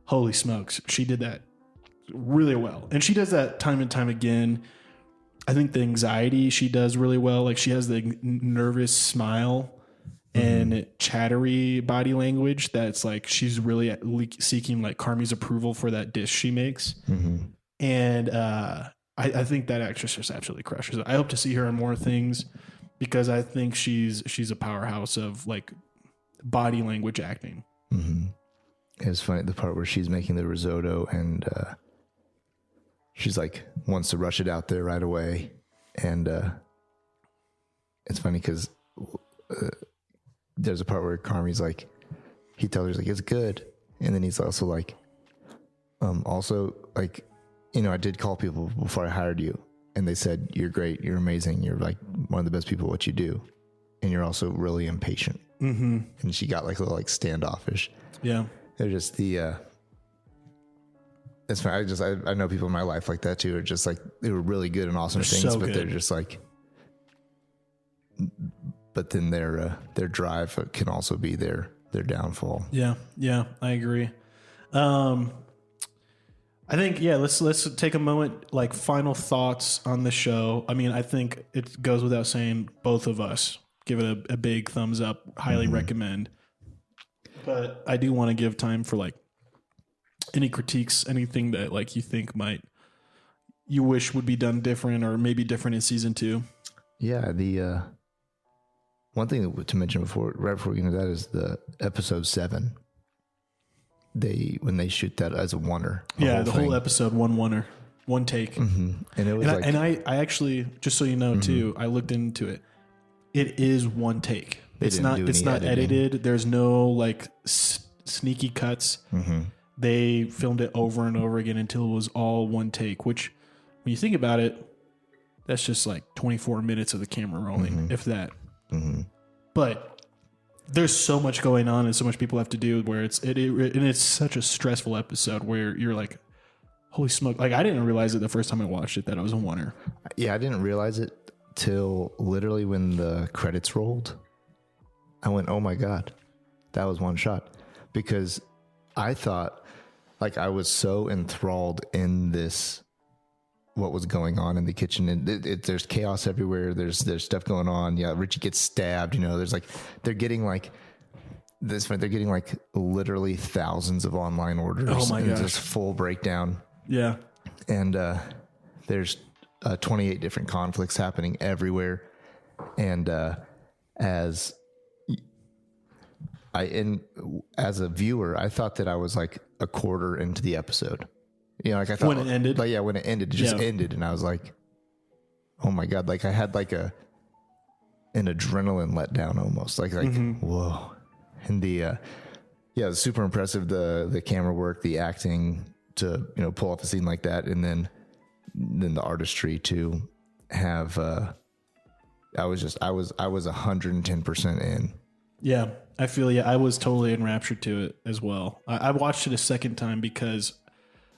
holy smokes, she did that really well. And she does that time and time again. I think the anxiety she does really well. Like she has the nervous smile and chattery body language that's like she's really seeking like Carmi's approval for that dish she makes. And I think that actress just absolutely crushes it. I hope to see her in more things because I think she's a powerhouse of like body language acting. It's funny, the part where she's making the risotto and she's like wants to rush it out there right away. And it's funny because there's a part where Carmi's like, he tells her, he's like, it's good. And then he's also like, also like, you know, I did call people before I hired you and they said, you're great. You're amazing. You're like one of the best people at what you do. And you're also really impatient. And she got like a little like standoffish. Yeah. They're just it's fine. I know people in my life like that too. Are just like, they were really good and awesome things, so but they're just like, but then their drive can also be their downfall. Yeah, I agree. I think let's take a moment, like final thoughts on the show. I mean, I think it goes without saying, both of us give it a big thumbs up, highly recommend. But I do want to give time for like any critiques, anything that like you think you wish would be done different or maybe different in season 2. Yeah, the one thing to mention right before we get into that is the episode 7. When they shoot that as a oneer. The whole episode, one take. And it was and I actually, just so you know too, I looked into it. It is one take. It's not edited. There's no like sneaky cuts. They filmed it over and over again until it was all one take, which when you think about it, that's just like 24 minutes of the camera rolling, if that. But there's so much going on and so much people have to do where it's such a stressful episode where you're like, holy smoke. Like I didn't realize it the first time I watched it that I was a oneer. Yeah, I didn't realize it till literally when the credits rolled. I went, oh my God, that was one shot. Because I thought, like, I was so enthralled in this, what was going on in the kitchen, and there's chaos everywhere. There's stuff going on. Yeah, Richie gets stabbed. You know, there's like they're getting like literally thousands of online orders. Oh my gosh, just full breakdown. Yeah, and there's 28 different conflicts happening everywhere, and as a viewer, I thought that I was like a quarter into the episode. You know, like I thought when it ended. Like, yeah, when it ended, it just ended, and I was like, "Oh my God!" Like I had like an adrenaline letdown almost. Like whoa, and it was super impressive. The camera work, the acting to pull off a scene like that, and then the artistry to have. I was 110% in. Yeah, I feel you. I was totally enraptured to it as well. I watched it a second time because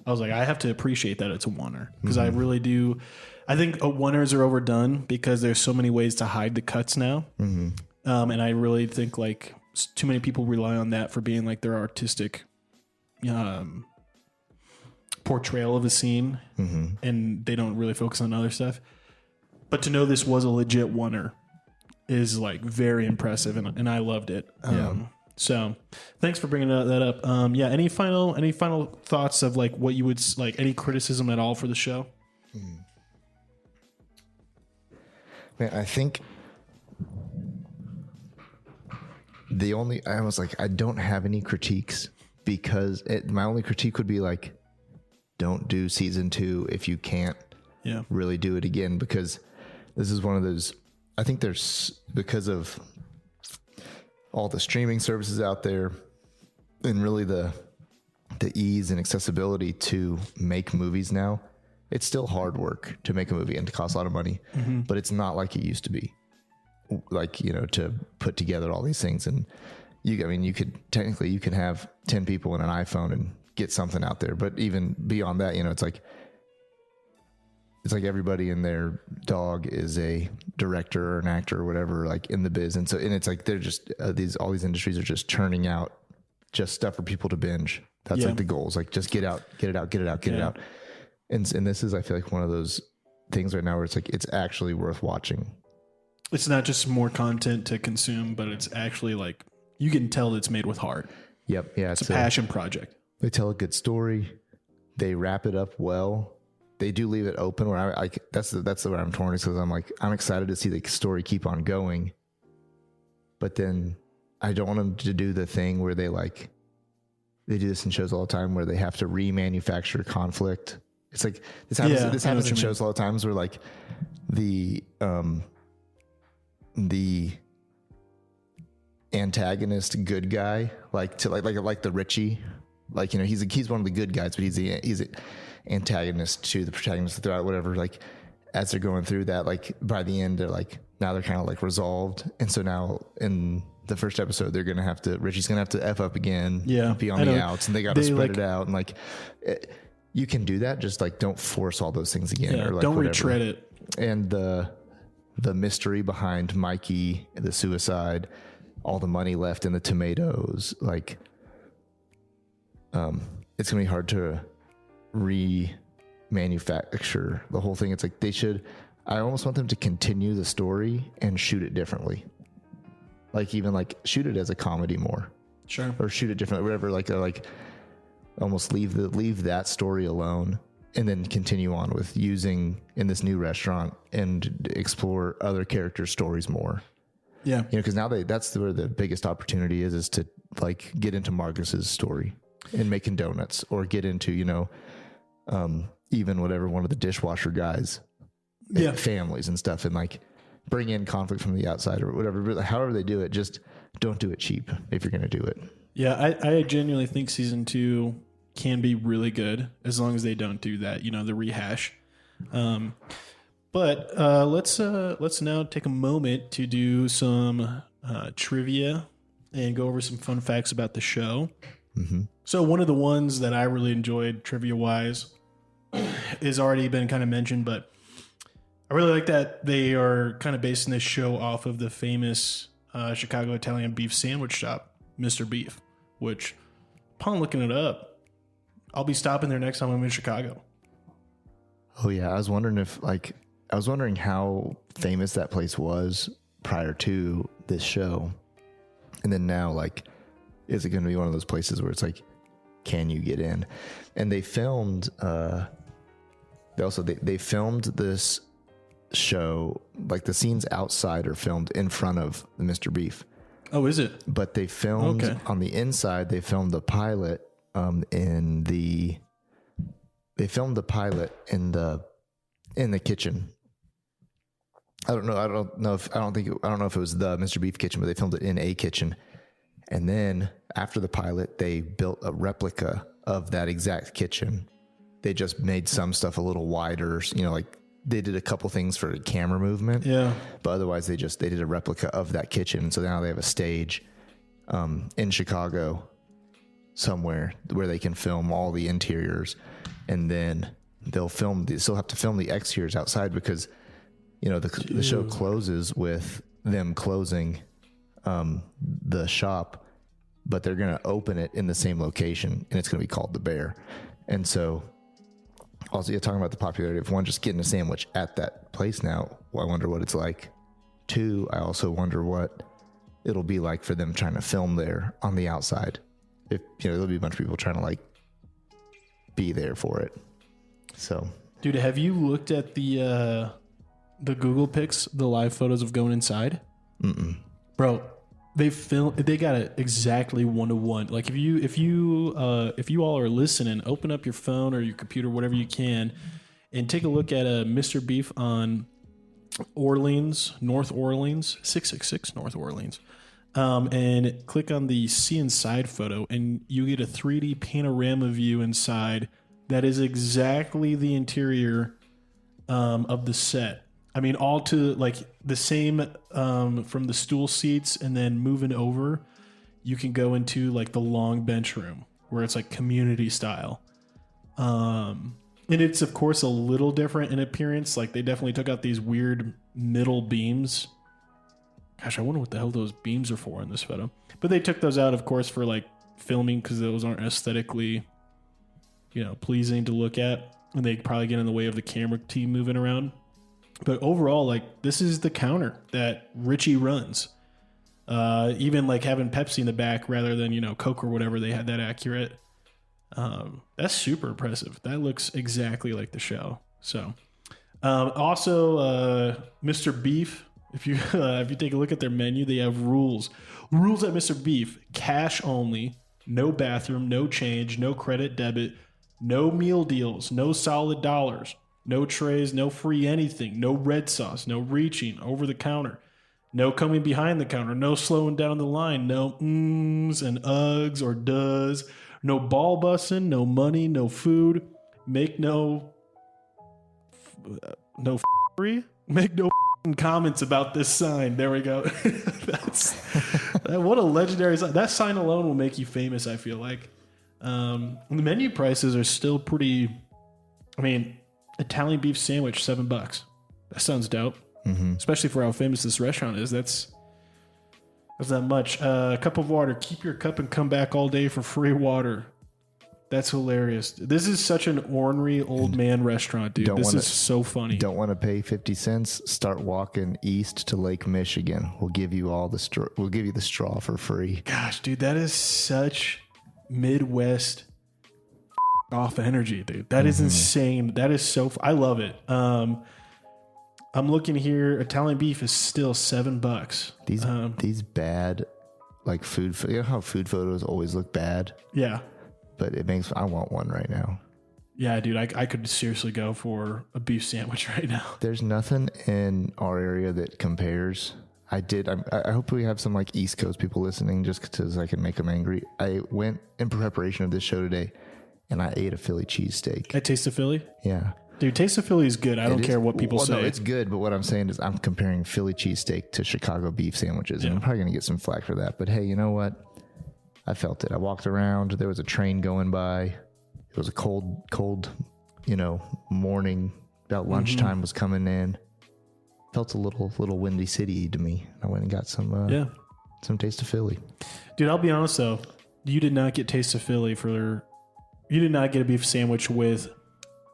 I was like, I have to appreciate that it's a oneer, because I really do. I think oneers are overdone because there's so many ways to hide the cuts now. And I really think like too many people rely on that for being like their artistic portrayal of a scene, and they don't really focus on other stuff. But to know this was a legit oneer is like very impressive, and I loved it. So thanks for bringing that up. Yeah. Any final thoughts of like what you would like, any criticism at all for the show? Man, I think I don't have any critiques because my only critique would be like, don't do season 2 if you can't really do it again, because this is one of those, I think because of all the streaming services out there and really the ease and accessibility to make movies now, it's still hard work to make a movie and it costs a lot of money, but it's not like it used to be. Like, to put together all these things. And you can have 10 people in an iPhone and get something out there. But even beyond that, it's like everybody and their dog is a director or an actor or whatever, like in the biz. And it's like, they're just, all these industries are just churning out just stuff for people to binge. That's like the goals, like just get it out. And this is, I feel like, one of those things right now where it's like, it's actually worth watching. It's not just more content to consume, but it's actually like, you can tell it's made with heart. Yep. Yeah. It's a passion project. They tell a good story. They wrap it up well. They do leave it open where that's where I'm torn, is because I'm excited to see the story keep on going. But then I don't want them to do the thing where they do this in shows all the time where they have to remanufacture conflict. It's like, this happens in shows a lot of times where like the antagonist good guy, like the Richie, like, he's one of the good guys, but he's an antagonist to the protagonist throughout, whatever. Like, as they're going through that, like by the end, they're like, now they're kind of like resolved. And so now in the first episode, Richie's gonna have to F up again, be on the outs, and they got to spread it out. And like, you can do that. Just like, don't force all those things again, or like don't whatever. retread it. And the mystery behind Mikey, the suicide, all the money left in the tomatoes, like, it's gonna be hard to remanufacture the whole thing. It's like I almost want them to continue the story and shoot it differently. Like, even like shoot it as a comedy more. Sure. Or shoot it differently, whatever. Like almost leave that story alone and then continue on with using in this new restaurant and explore other characters' stories more. Yeah. Because now that's where the biggest opportunity is to like get into Marcus's story and making donuts, or get into, even whatever, one of the dishwasher guys, families and stuff, and like bring in conflict from the outside or whatever. But however they do it, just don't do it cheap if you're going to do it. Yeah. I genuinely think season 2 can be really good as long as they don't do that, the rehash. But let's now take a moment to do some trivia and go over some fun facts about the show. Mm-hmm. So one of the ones that I really enjoyed trivia-wise has already been kind of mentioned, but I really like that they are kind of basing this show off of the famous Chicago Italian beef sandwich shop, Mr. Beef, which, upon looking it up, I'll be stopping there next time I'm in Chicago. Oh, yeah. I was wondering how famous that place was prior to this show. And then now, like, is it going to be one of those places where it's like, can you get in? And they filmed, they filmed this show, like the scenes outside are filmed in front of the Mr. Beef. Oh, is it? But they filmed on the inside, they filmed the pilot in the kitchen. I don't know if it was the Mr. Beef kitchen, but they filmed it in a kitchen. And then after the pilot, they built a replica of that exact kitchen. They just made some stuff a little wider, like they did a couple things for camera movement. Yeah. But otherwise they did a replica of that kitchen. So now they have a stage in Chicago somewhere where they can film all the interiors, and then they'll still have to film the exteriors outside because, the show closes with them closing the shop, but they're going to open it in the same location, and it's going to be called the Bear. And so also, you're talking about the popularity of one, just getting a sandwich at that place now. Well, I wonder what it's like. 2, I also wonder what it'll be like for them trying to film there on the outside. If there'll be a bunch of people trying to like be there for it. So, dude, have you looked at the Google Pics, the live photos of going inside? Bro, they got it exactly 1-to-1. Like if you all are listening, open up your phone or your computer, whatever you can, and take a look at Mr. Beef on North Orleans, 666 North Orleans, and click on the see inside photo, and you get a 3D panorama view inside that is exactly the interior of the set. I mean, all to like the same from the stool seats, and then moving over, you can go into like the long bench room where it's like community style. And it's of course a little different in appearance. Like they definitely took out these weird middle beams. Gosh, I wonder what the hell those beams are for in this photo. But they took those out, of course, for like filming because those aren't aesthetically, pleasing to look at, and they probably get in the way of the camera team moving around. But overall, like, this is the counter that Richie runs. Even like having Pepsi in the back rather than, Coke or whatever, they had that accurate. That's super impressive. That looks exactly like the show. So, also, Mr. Beef, if you take a look at their menu, they have rules. Rules at Mr. Beef: cash only, no bathroom, no change, no credit debit, no meal deals, no solid dollars. No trays, no free anything, no red sauce, no reaching over the counter, no coming behind the counter, no slowing down the line, no ums and ugs or does, no ball busting, no money, no food, make no comments about this sign. There we go. What a legendary sign. That sign alone will make you famous, I feel like. The menu prices are still pretty, Italian beef sandwich, $7. That sounds dope. Especially for how famous this restaurant is. That's not much. A cup of water. Keep your cup and come back all day for free water. That's hilarious. This is such an ornery old man restaurant, dude. This is so funny. Don't want to pay 50 cents? Start walking east to Lake Michigan. We'll give you all the straw. We'll give you the straw for free. Gosh, dude, that is such Midwest off energy, dude. That is insane. That is so I love it. I'm looking here. Italian beef is still $7. These bad like food, how food photos always look bad? Yeah, but I want one right now. Yeah, dude, I could seriously go for a beef sandwich right now. There's nothing in our area that compares. I hope we have some like East Coast people listening, just because I can make them angry. I went in preparation of this show today, and I ate a Philly cheesesteak. At Taste of Philly? Yeah. Dude, Taste of Philly is good. I don't care what people say. No, it's good, but what I'm saying is I'm comparing Philly cheesesteak to Chicago beef sandwiches, and I'm probably going to get some flack for that. But hey, you know what? I felt it. I walked around. There was a train going by. It was a cold, morning. About lunchtime was coming in. Felt a little windy city to me. I went and got some Taste of Philly. Dude, I'll be honest though. You did not get Taste of Philly you did not get a beef sandwich with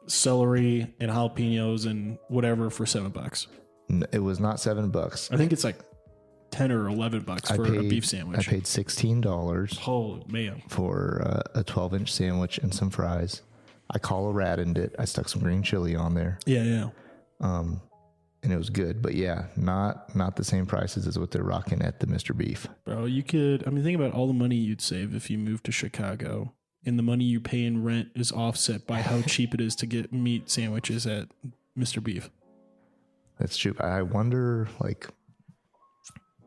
celery and jalapenos and whatever for $7. It was not $7. I think it's like $10 or $11 for a beef sandwich. I paid $16. Oh man! For a 12-inch sandwich and some fries. I Coloraded it. I stuck some green chili on there. Yeah. And it was good, but yeah, not the same prices as what they're rocking at the Mr. Beef. Bro, you could. Think about all the money you'd save if you moved to Chicago. And the money you pay in rent is offset by how cheap it is to get meat sandwiches at Mr. Beef. That's true. I wonder,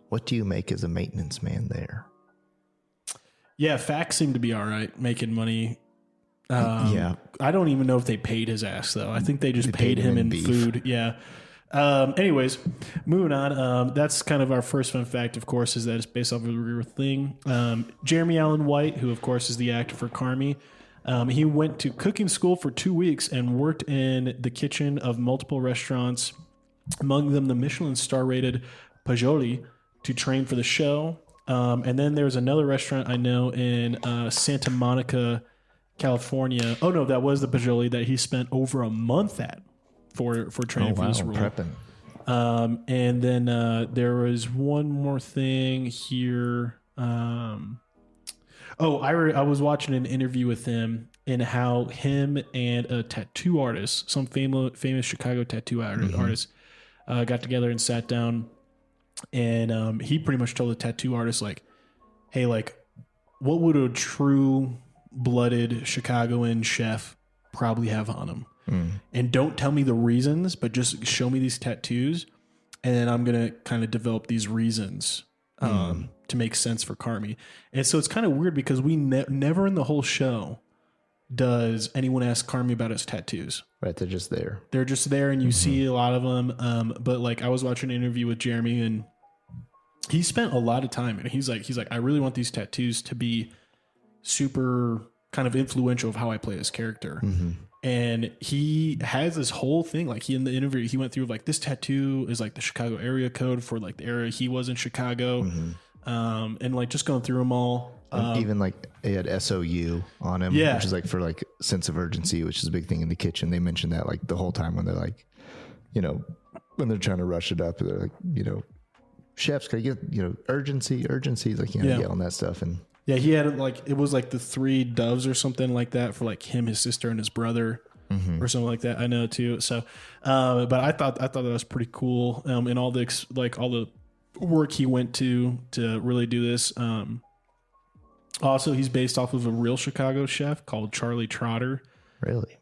what do you make as a maintenance man there? Yeah, Fax seemed to be all right making money. Yeah. I don't even know if they paid his ass, though. I think they just paid him in food. Yeah. Anyways, moving on. That's kind of our first fun fact, of course, is that it's based off of a real thing. Jeremy Allen White, who, of course, is the actor for Carmy, he went to cooking school for 2 weeks and worked in the kitchen of multiple restaurants, among them the Michelin star-rated Pajoli, to train for the show. And then there's another restaurant I know in Santa Monica, California. Oh, no, that was the Pajoli that he spent over a month at for training for this role. Prepping. And then there was one more thing here. I was watching an interview with him and how him and a tattoo artist, some famous Chicago tattoo artist, got together and sat down. And he pretty much told the tattoo artist, like, hey, like, what would a true-blooded Chicagoan chef probably have on him? And don't tell me the reasons, but just show me these tattoos, and then I'm going to kind of develop these reasons to make sense for Carmi. And so it's kind of weird because we never in the whole show does anyone ask Carmi about his tattoos. Right, they're just there. They're just there, and you see a lot of them. But like I was watching an interview with Jeremy, and he spent a lot of time, and he's like, I really want these tattoos to be super kind of influential of how I play this character. And he has this whole thing, like in the interview, he went through like this tattoo is like the Chicago area code for like the area he was in Chicago. And like just going through them all. Even like they had SOU on him, which is like for like sense of urgency, which is a big thing in the kitchen. They mentioned that like the whole time when they're like, you know, when they're trying to rush it up, they're like, you know, chefs, can I get, you know, urgency, like, you know, yelling that stuff. And yeah, he had like, it was like the 3 doves or something like that for like him, his sister, and his brother or something like that. I know too. So, but I thought that was pretty cool. And all the work he went to really do this. Also, he's based off of a real Chicago chef called Charlie Trotter. Really?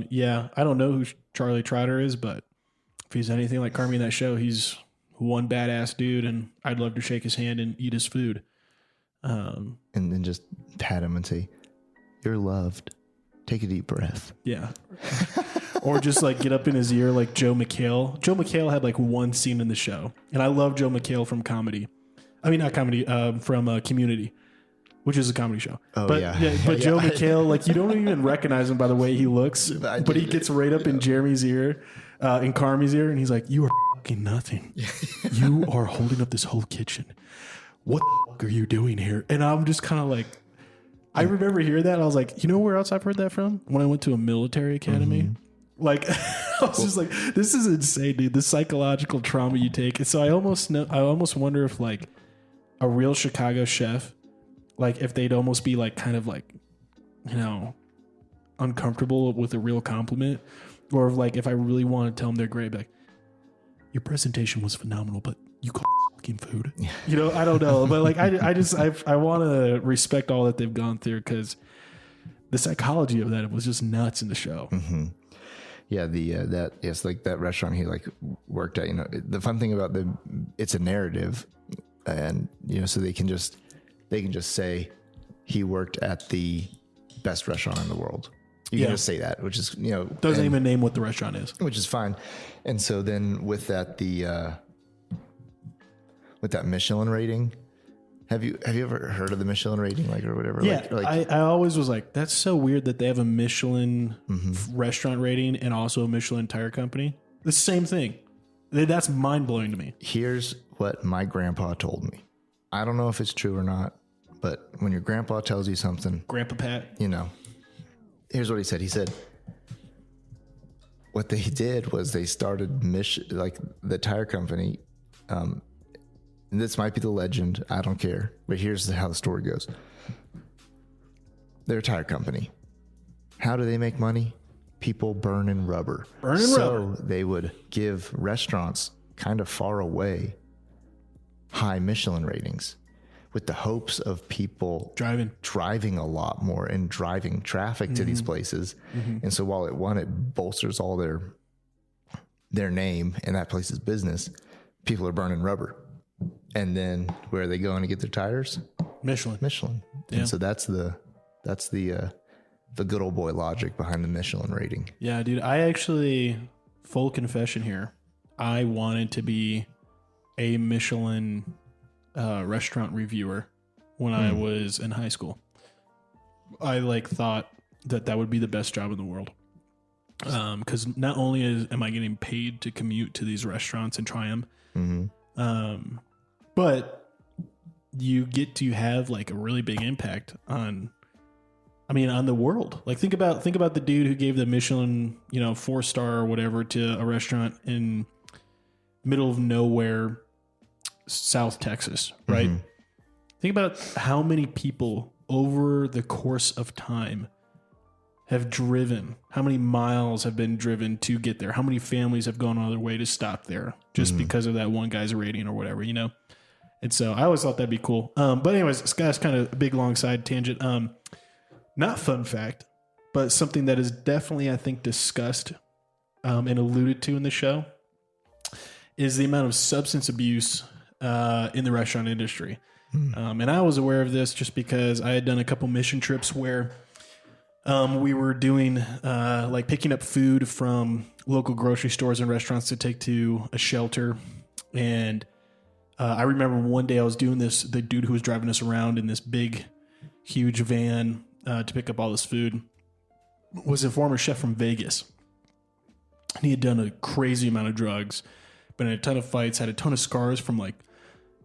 Yeah, I don't know who Charlie Trotter is, but if he's anything like Carmi in that show, he's one badass dude, and I'd love to shake his hand and eat his food. And then just pat him and say, "You're loved. Take a deep breath." Yeah. Or just like get up in his ear like Joe McHale. Joe McHale had like one scene in the show, and I love Joe McHale from comedy. I mean, not comedy, from Community, which is a comedy show. Oh, but, yeah. But Joe McHale, like you don't even recognize him by the way he looks, but he gets right up in Jeremy's ear, in Carmi's ear, and he's like, "You are fucking nothing. You are holding up this whole kitchen. What the fuck are you doing here?" And I'm just kind of like, I remember hearing that. And I was like, you know where else I've heard that from? When I went to a military academy. Like, I was just like, this is insane, dude. The psychological trauma you take. And so I almost wonder if like a real Chicago chef, like if they'd almost be like kind of like, you know, uncomfortable with a real compliment, or if, like if I really want to tell them they're great, like, your presentation was phenomenal, but you call fucking food. You know, I don't know, but like I want to respect all that they've gone through, because the psychology of that was just nuts in the show. Yeah, like that restaurant he like worked at, you know, the fun thing about it's a narrative, and you know, so they can just say he worked at the best restaurant in the world. You can just say that, which is, you know, doesn't even name what the restaurant is, which is fine. And so then with that, with that Michelin rating, have you ever heard of the Michelin rating, like, or whatever? Yeah, like, I always was like, that's so weird that they have a Michelin restaurant rating and also a Michelin tire company. The same thing. That's mind blowing to me. Here's what my grandpa told me. I don't know if it's true or not, but when your grandpa tells you something, Grandpa Pat, you know, here's what he said. He said, what they did was they started like the tire company. And this might be the legend, I don't care, but here's how the story goes. They're a tire company. How do they make money? People burning rubber. So they would give restaurants kind of far away high Michelin ratings, with the hopes of people driving a lot more and driving traffic to these places. And so while it bolsters all their name and that place's business, people are burning rubber. And then where are they going to get their tires? Michelin. Yeah. And so that's the good old boy logic behind the Michelin rating. Yeah, dude. I actually, full confession here, I wanted to be a Michelin restaurant reviewer when I was in high school. I like thought that would be the best job in the world. Because not only am I getting paid to commute to these restaurants and try them, but you get to have like a really big impact on the world. Like think about the dude who gave the Michelin, 4-star or whatever to a restaurant in middle of nowhere, South Texas, right? Think about how many people over the course of time have driven, how many miles have been driven to get there, how many families have gone on their way to stop there just because of that one guy's rating or whatever, you know? And so I always thought that'd be cool. But anyways, this guy's kind of a big long side tangent. Not fun fact, but something that is definitely, I think, discussed and alluded to in the show is the amount of substance abuse in the restaurant industry. And I was aware of this just because I had done a couple mission trips where we were doing like picking up food from local grocery stores and restaurants to take to a shelter. And I remember one day I was doing this, the dude who was driving us around in this big, huge van to pick up all this food was a former chef from Vegas. And he had done a crazy amount of drugs, been in a ton of fights, had a ton of scars from like,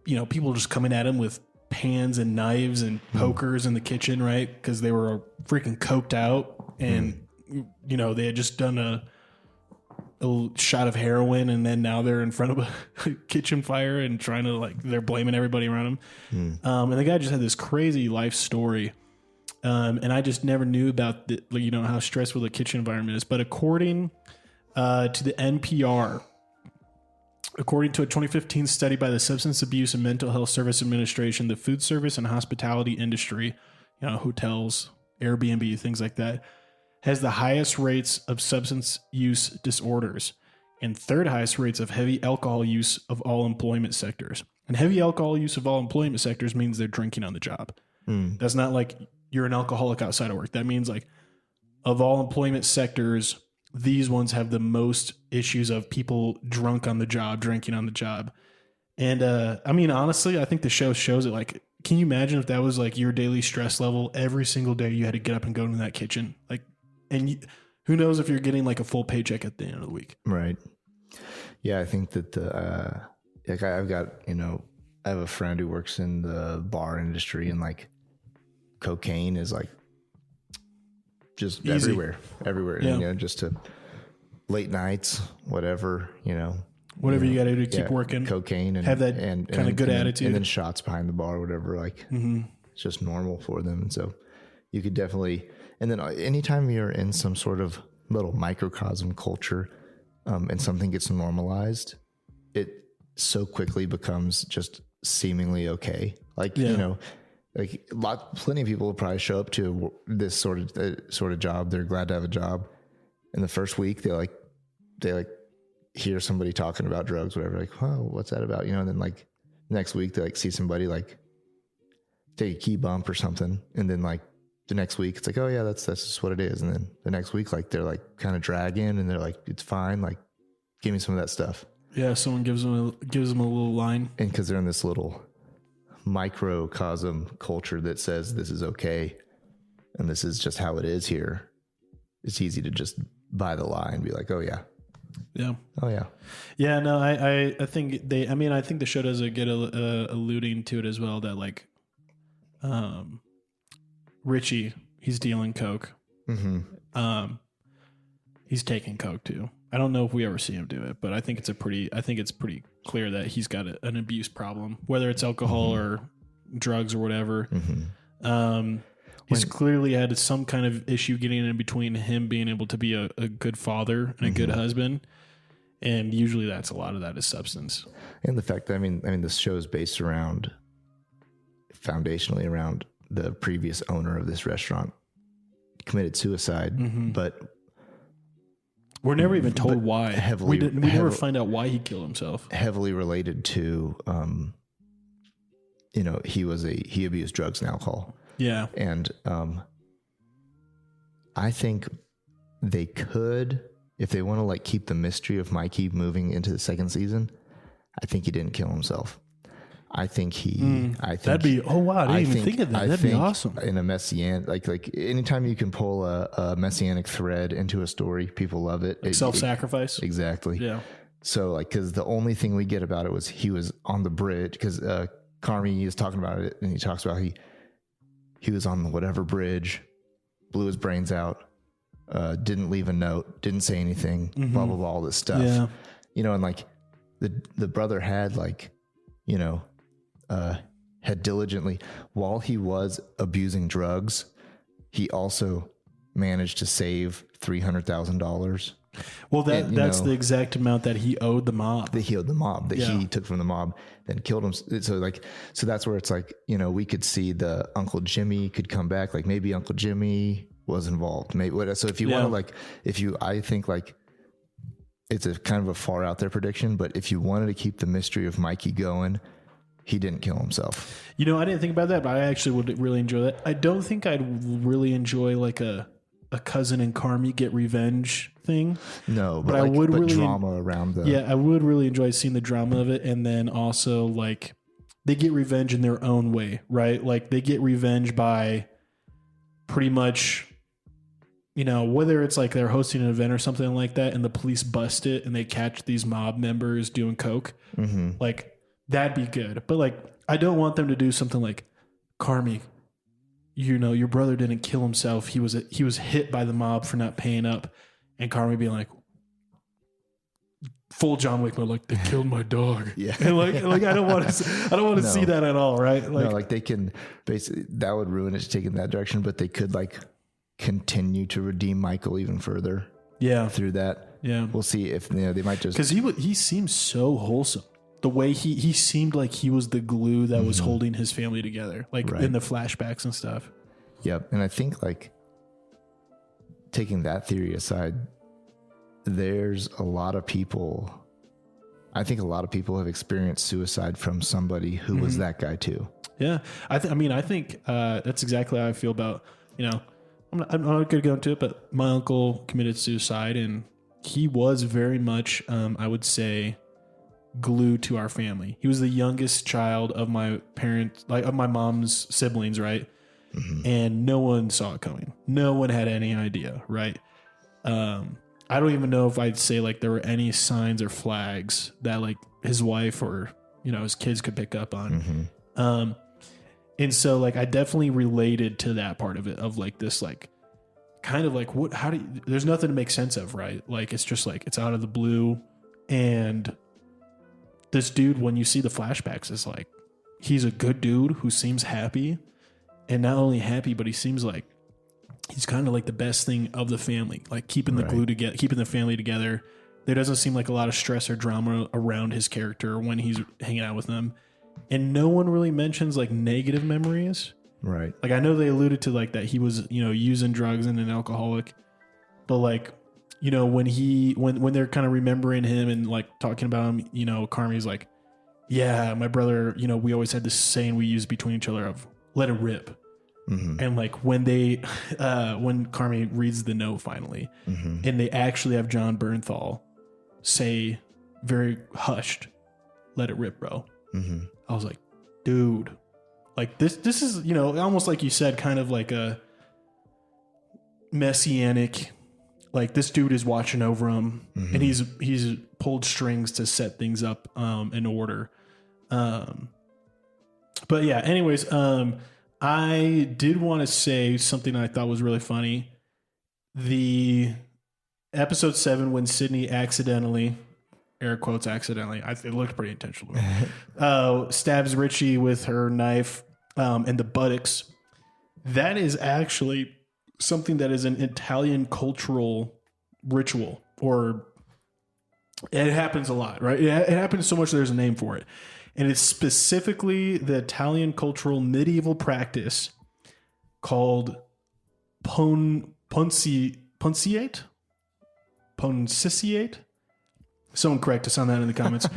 you know, people just coming at him with pans and knives and pokers in the kitchen, right? Because they were freaking coked out and, you know, they had just done a shot of heroin and then now they're in front of a kitchen fire and trying to like, they're blaming everybody around him. And the guy just had this crazy life story. And I just never knew about the, you know, how stressful the kitchen environment is. But according to the NPR, according to a 2015 study by the Substance Abuse and Mental Health Service Administration, the food service and hospitality industry, you know, hotels, Airbnb, things like that, has the highest rates of substance use disorders and third highest rates of heavy alcohol use of all employment sectors. And heavy alcohol use of all employment sectors means they're drinking on the job. That's not like you're an alcoholic outside of work. That means like of all employment sectors, these ones have the most issues of people drunk on the job, drinking on the job. And I mean, honestly, I think the show shows it. Like, can you imagine if that was like your daily stress level every single day you had to get up and go into that kitchen? Like, and who knows if you're getting like a full paycheck at the end of the week. Right. Yeah, I think that like I've got, you know, I have a friend who works in the bar industry and like cocaine is like just Easy. everywhere. Yeah. And, you know, just to late nights, whatever, you know, whatever you got to do to keep working, cocaine and have that kind of good attitude. And then shots behind the bar, whatever, like it's just normal for them. And so you could definitely, and then anytime you're in some sort of little microcosm culture and something gets normalized, it so quickly becomes just seemingly okay. Like, you know, like plenty of people will probably show up to this sort of job. They're glad to have a job. And the first week they hear somebody talking about drugs, whatever, like, oh, what's that about? You know, and then like next week they like see somebody like take a key bump or something. And then like the next week it's like, oh yeah, that's just what it is. And then the next week, like they're like kind of dragging and they're like, it's fine. Like, give me some of that stuff. Yeah. Someone gives them a little line. And cause they're in this little microcosm culture that says this is okay and this is just how it is here, it's easy to just buy the lie and be like, oh yeah, no, I think I think the show does a good alluding to it as well, that like Richie, he's dealing coke. He's taking coke too. I don't know if we ever see him do it, but I think it's pretty clear that he's got an abuse problem, whether it's alcohol or drugs or whatever. He's clearly had some kind of issue getting in between him being able to be a good father and a good husband. And usually that's a lot of that is substance. And the fact that, I mean, this show is based foundationally around the previous owner of this restaurant committed suicide, but we're never even told why. We never find out why he killed himself. Heavily related to, you know, he abused drugs and alcohol. Yeah. And I think they could, if they want to like keep the mystery of Mikey moving into the second season, I think he didn't kill himself. I think that'd be, oh wow, I didn't even think of that. That'd be awesome. In a messianic, like anytime you can pull a messianic thread into a story, people love it. Like self-sacrifice. Exactly. Yeah. So like, cause the only thing we get about it was he was on the bridge, cause Carmi is talking about it and he talks about he was on whatever bridge, blew his brains out, didn't leave a note, didn't say anything, blah, blah, blah, all this stuff. Yeah. You know, and like, the brother had like, you know, had diligently, while he was abusing drugs, he also managed to save $300,000. Well, that's the exact amount that he owed the mob. That he owed the mob, that he took from the mob, then killed him. So that's where it's like, you know, we could see the Uncle Jimmy could come back. Like maybe Uncle Jimmy was involved. Maybe so. If you want to like, I think like it's a kind of a far out there prediction, but if you wanted to keep the mystery of Mikey going, he didn't kill himself. You know, I didn't think about that, but I actually would really enjoy that. I don't think I'd really enjoy like a cousin and Carmi get revenge thing. No, but I would really drama around the. Yeah, I would really enjoy seeing the drama of it, and then also like they get revenge in their own way, right? Like they get revenge by pretty much, you know, whether it's like they're hosting an event or something like that, and the police bust it, and they catch these mob members doing coke. Mm-hmm. Like that'd be good, but like I don't want them to do something like Carmi. You know, your brother didn't kill himself. He was hit by the mob for not paying up, and Carmi being like, full John Wick mode, like they killed my dog. Yeah, and like I don't want to see that at all, right? Like, no, like they can basically that would ruin it to take in that direction, but they could like continue to redeem Michael even further. Yeah, through that. Yeah, we'll see if they might just because he seems so wholesome. The way he seemed like he was the glue that was holding his family together, like in the flashbacks and stuff. Yep. And I think like taking that theory aside, there's a lot of people, I think a lot of people have experienced suicide from somebody who was that guy too. Yeah. I think that's exactly how I feel about, you know, I'm not going to go into it, but my uncle committed suicide and he was very much, I would say, glued to our family. He was the youngest child of my parents, like of my mom's siblings, right? Mm-hmm. And no one saw it coming. No one had any idea, right? I don't even know if I'd say like there were any signs or flags that like his wife or, you know, his kids could pick up on. Mm-hmm. And so like I definitely related to that part of it, of like this like kind of like there's nothing to make sense of, right? Like it's just like it's out of the blue, and this dude, when you see the flashbacks, is like, he's a good dude who seems happy, and not only happy, but he seems like he's kind of like the best thing of the family, like keeping the glue together, keeping the family together. There doesn't seem like a lot of stress or drama around his character when he's hanging out with them. And no one really mentions like negative memories. Right. Like I know they alluded to like that he was, you know, using drugs and an alcoholic, but like, you know, when they're kind of remembering him and like talking about him, you know, Carmi's like, yeah, my brother, you know, we always had this saying we used between each other of let it rip. Mm-hmm. And like when Carmi reads the note finally, and they actually have John Bernthal say very hushed, let it rip, bro. Mm-hmm. I was like, dude, like this is, you know, almost like you said, kind of like a messianic, like this dude is watching over him, and he's pulled strings to set things up in order. But yeah, anyways, I did want to say something I thought was really funny. The episode 7, when Sydney accidentally, air quotes accidentally, it looked pretty intentional, stabs Richie with her knife in the buttocks. That is actually something that is an Italian cultural ritual, or it happens a lot, right? It happens so much there's a name for it. And it's specifically the Italian cultural medieval practice called ponciate? Someone correct us on that in the comments.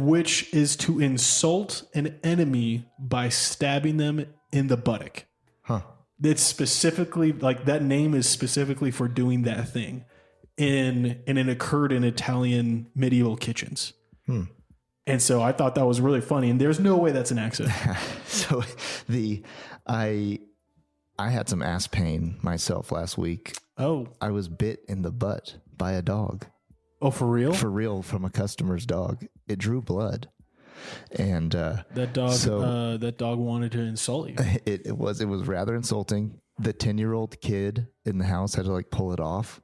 Which is to insult an enemy by stabbing them in the buttock. Huh. It's specifically, like, that name is specifically for doing that thing. And it occurred in Italian medieval kitchens. And so I thought that was really funny, and there's no way that's an accident. So I had some ass pain myself last week. Oh. I was bit in the butt by a dog. Oh, for real? For real, from a customer's dog. It drew blood. And that dog wanted to insult you. It was rather insulting. The 10-year-old kid in the house had to like pull it off.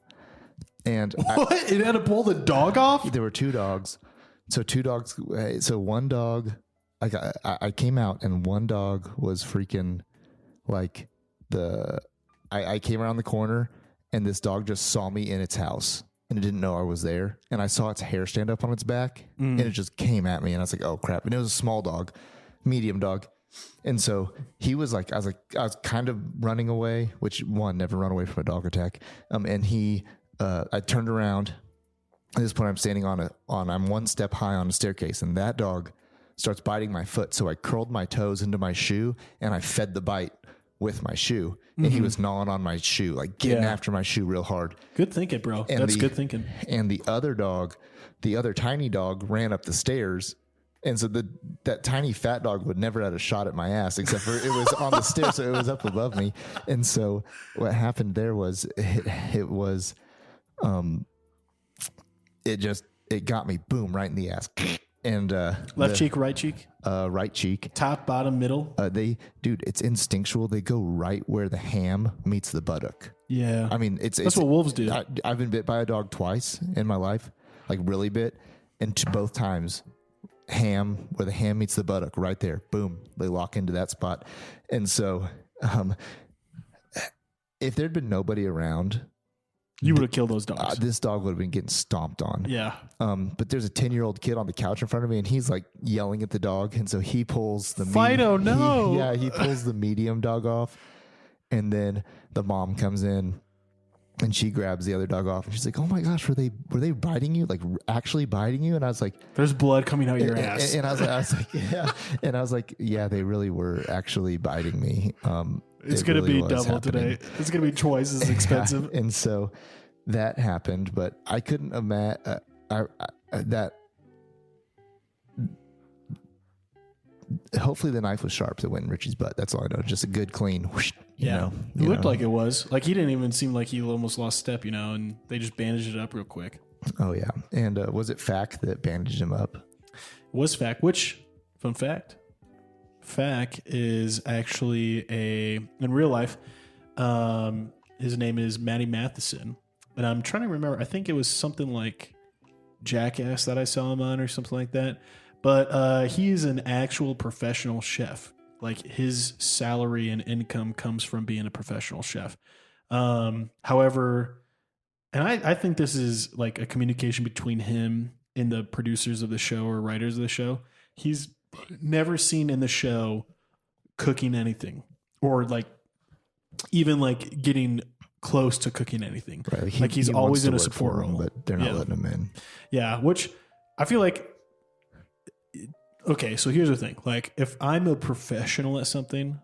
And what? It had to pull the dog off? There were two dogs. So 2 dogs. So one dog, I came out and one dog was freaking like I came around the corner and this dog just saw me in its house and it didn't know I was there. And I saw its hair stand up on its back and it just came at me and I was like, oh crap. And it was a small dog, medium dog. And so he was like, I was kind of running away, which never run away from a dog attack. And I turned around. At this point I'm standing I'm 1 step high on a staircase and that dog starts biting my foot. So I curled my toes into my shoe and I fed the bite with my shoe. And he was gnawing on my shoe, like getting after my shoe real hard. Good thinking, bro. That's good thinking. And the other tiny dog ran up the stairs. And so that tiny fat dog would never had a shot at my ass, except for it was on the stairs, so it was up above me. And so what happened there was it got me boom right in the ass. And left cheek, right cheek, right cheek, top, bottom, middle. It's instinctual. They go right where the ham meets the buttock. Yeah, I mean that's what wolves do. I've been bit by a dog twice in my life, like really bit, and both times. Ham where the ham meets the buttock right there, boom, they lock into that spot. And so if there'd been nobody around, you would have killed those dogs. This dog would have been getting stomped on. Yeah. But there's a 10-year-old kid on the couch in front of me and he's like yelling at the dog, and so he pulls the Fido, no. He pulls the medium dog off, and then the mom comes in and she grabs the other dog off and she's like, oh my gosh, were they biting you? Like actually biting you? And I was like, there's blood coming out your ass. And I was like, yeah. And I was like, yeah, they really were actually biting me. It's going to be double today. It's going to be twice as expensive. Yeah. And so that happened, but I couldn't imagine that. Hopefully the knife was sharp that went in Richie's butt. That's all I know. Just a good clean whoosh. It looked like it was. Like he didn't even seem like he almost lost step, and they just bandaged it up real quick. Oh, yeah. And was it Fack that bandaged him up? It was Fack, which, fun fact, Fack is actually in real life, his name is Matty Matheson. And I'm trying to remember, I think it was something like Jackass that I saw him on or something like that. But he is an actual professional chef. Like his salary and income comes from being a professional chef. However, and I think this is like a communication between him and the producers of the show or writers of the show. He's never seen in the show cooking anything or like even like getting close to cooking anything. Right. Like he's always in a support role, but they're not letting him in. Yeah, which I feel like. Okay, so here's the thing. Like, if I'm a professional at something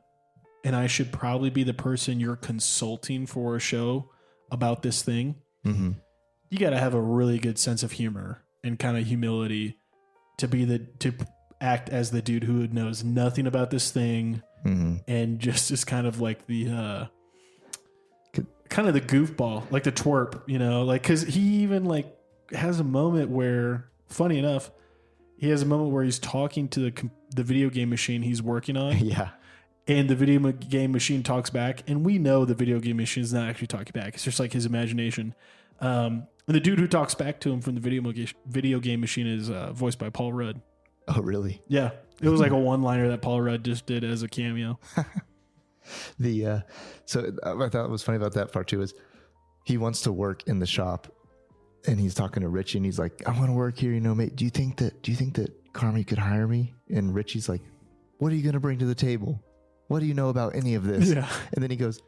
and I should probably be the person you're consulting for a show about this thing, you got to have a really good sense of humor and kind of humility to act as the dude who knows nothing about this thing and just is kind of like the kind of the goofball, like the twerp, like because he even like has a moment where, funny enough, he has a moment where he's talking to the video game machine he's working on. Yeah. And the video game machine talks back. And we know the video game machine is not actually talking back. It's just like his imagination. And the dude who talks back to him from the video game machine is voiced by Paul Rudd. Oh, really? Yeah. It was like a one-liner that Paul Rudd just did as a cameo. So I thought what was funny about that part too is he wants to work in the shop. And he's talking to Richie and he's like, I want to work here, mate. Do you think that Carmi could hire me? And Richie's like, what are you going to bring to the table? What do you know about any of this? Yeah. And then he goes,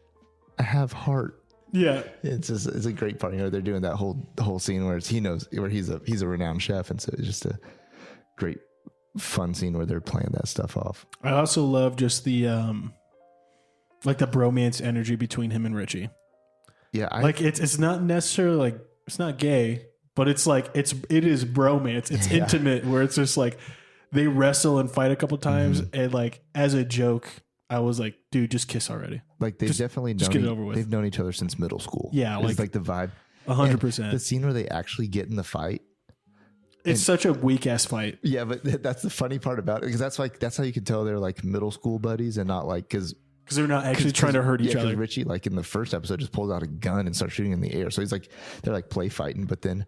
I have heart. Yeah. It's a great part. They're doing that whole scene where he knows where he's a renowned chef. And so it's just a great fun scene where they're playing that stuff off. I also love just the bromance energy between him and Richie. Yeah. It's not necessarily like, it's not gay, but it's like it is bromance. It's intimate, where it's just like they wrestle and fight a couple times, and like as a joke, I was like, "Dude, just kiss already." Like they've definitely just get it over with. They've known each other since middle school. Yeah, like the vibe, 100%. The scene where they actually get in the fight. It's such a weak ass fight. Yeah, but that's the funny part about it, because that's how you can tell they're like middle school buddies and not like because they're not actually trying to hurt each other. Richie, like in the first episode, just pulls out a gun and starts shooting in the air. So he's like, they're like play fighting. But then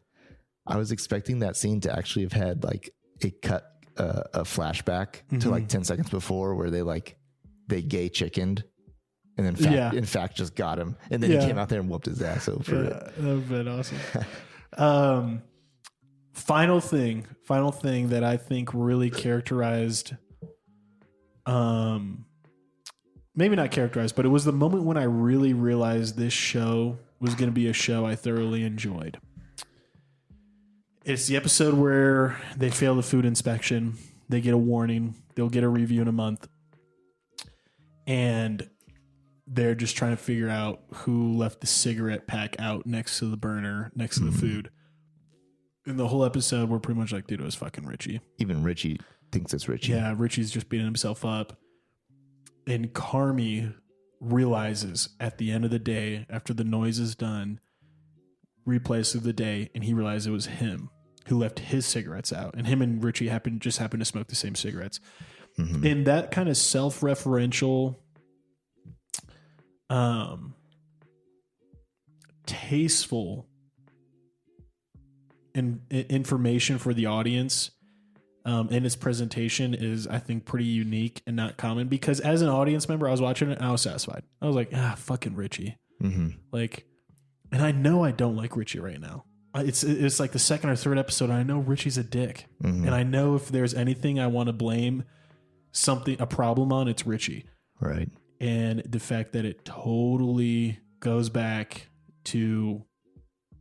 I was expecting that scene to actually have had like it cut a flashback to like 10 seconds before where they gay chickened. And then in fact just got him. And then he came out there and whooped his ass over it. That would have been awesome. Final thing that I think really characterized, maybe not characterized, but it was the moment when I really realized this show was going to be a show I thoroughly enjoyed. It's the episode where they fail the food inspection. They get a warning. They'll get a review in a month. And they're just trying to figure out who left the cigarette pack out next to the burner, next to the food. In the whole episode, we're pretty much like, dude, it was fucking Richie. Even Richie thinks it's Richie. Yeah, Richie's just beating himself up. And Carmi realizes at the end of the day, after the noise is done, replays through the day, and he realized it was him who left his cigarettes out. And him and Richie happened to smoke the same cigarettes. Mm-hmm. And that kind of self-referential, tasteful information for the audience in its presentation is, I think, pretty unique and not common, because as an audience member, I was watching it and I was satisfied. I was like, fucking Richie. Mm-hmm. Like, and I know I don't like Richie right now. It's like the second or third episode, and I know Richie's a dick. Mm-hmm. And I know if there's anything I want to blame a problem on, it's Richie. Right. And the fact that it totally goes back to,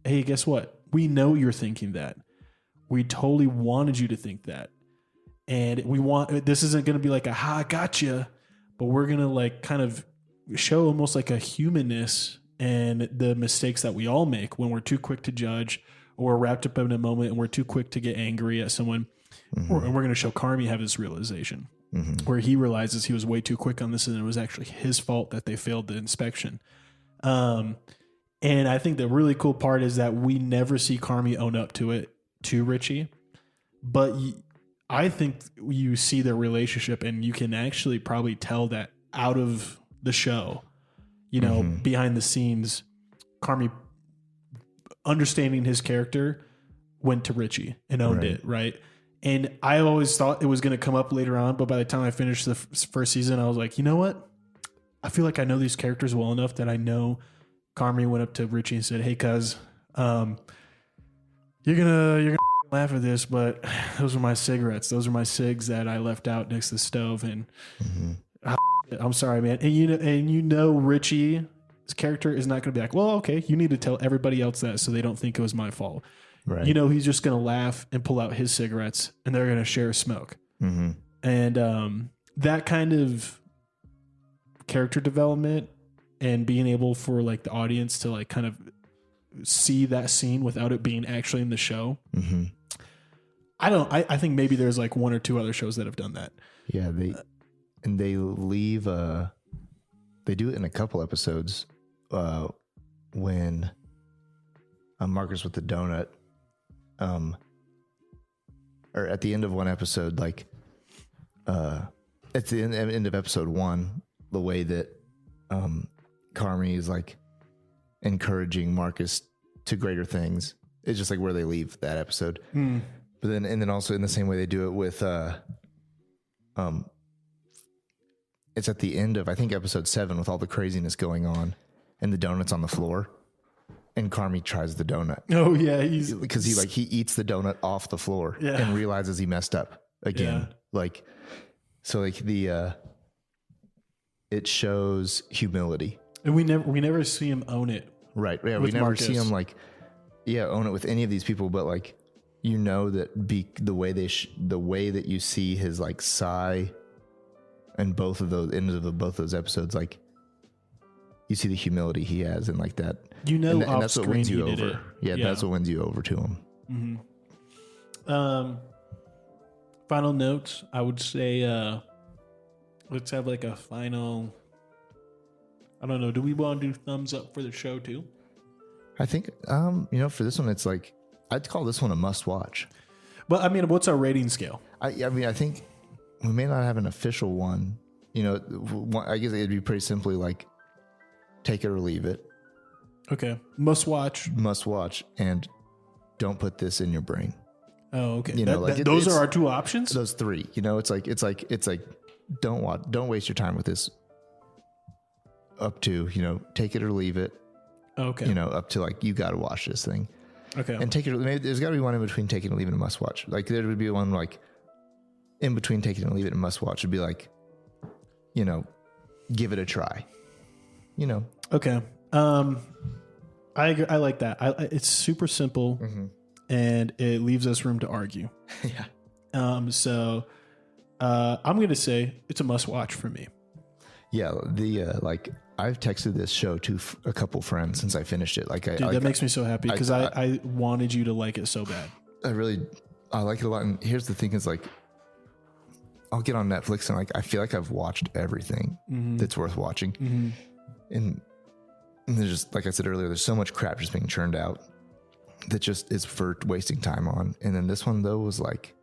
hey, guess what? We know you're thinking that. We totally wanted you to think that. And this isn't going to be like a, I gotcha, but we're going to like kind of show almost like a humanness and the mistakes that we all make when we're too quick to judge, or we're wrapped up in a moment and we're too quick to get angry at someone. Mm-hmm. And we're going to show Carmi have this realization where he realizes he was way too quick on this, and it was actually his fault that they failed the inspection. And I think the really cool part is that we never see Carmi own up to it to Richie, but I think you see their relationship, and you can actually probably tell that out of the show, behind the scenes, Carmi, understanding his character, went to Richie and owned it, right? And I always thought it was going to come up later on, but by the time I finished the first season, I was like, you know what? I feel like I know these characters well enough that I know Carmi went up to Richie and said, hey, cuz, you're gonna laugh at this, but those are my cigarettes. Those are my cigs that I left out next to the stove. And I'm sorry, man. And Richie's character is not going to be like, well, okay, you need to tell everybody else that so they don't think it was my fault. Right. He's just going to laugh and pull out his cigarettes, and they're going to share a smoke. Mm-hmm. And that kind of character development and being able for like the audience to like kind of see that scene without it being actually in the show. Mm-hmm. I think maybe there's like one or two other shows that have done that. Yeah. They leave, they do it in a couple episodes, when Marcus with the donut, or at the end of one episode, like, at the end of episode 1, the way that, Carmi is like encouraging Marcus to greater things. It's just like where they leave that episode. Mm. But then also in the same way they do it with, it's at the end of, I think, episode 7 with all the craziness going on and the donuts on the floor, and Carmi tries the donut. Oh yeah. Because he eats the donut off the floor and realizes he messed up again. Yeah. Like, so like it shows humility. And we never see him own it. Right. Yeah. We never see him like, own it with any of these people, but like, that the way that you see his like sigh and both of those ends of both those episodes, like you see the humility he has and like that, and that's what wins you over. Yeah. That's what wins you over to him. Mm-hmm. Final notes. I would say, let's have like a final, I don't know. Do we want to do thumbs up for the show too? I think, for this one, it's like, I'd call this one a must watch. But I mean, what's our rating scale? I think we may not have an official one. I guess it'd be pretty simply like, take it or leave it. Okay. Must watch. Must watch. And don't put this in your brain. Oh, okay. You know, those are our two options. Those three. You know, it's like don't waste your time with this. Up to, you know, take it or leave it. Okay. You know, up to like you got to watch this thing. Okay. And take it. Maybe there's got to be one in between take it and leave it and must watch. Like there would be one like in between take it and leave it and must watch would be like, you know, give it a try. You know. Okay. I agree. I like that. It's super simple, and it leaves us room to argue. Yeah. So I'm going to say it's a must watch for me. Yeah. The like I've texted this show to a couple friends since I finished it. Like, that makes me so happy because I wanted you to like it so bad. I like it a lot. And here's the thing: is like I'll get on Netflix and like I feel like I've watched everything that's worth watching, and there's just, like I said earlier, there's so much crap just being churned out that just is for wasting time on. And then this one though was like,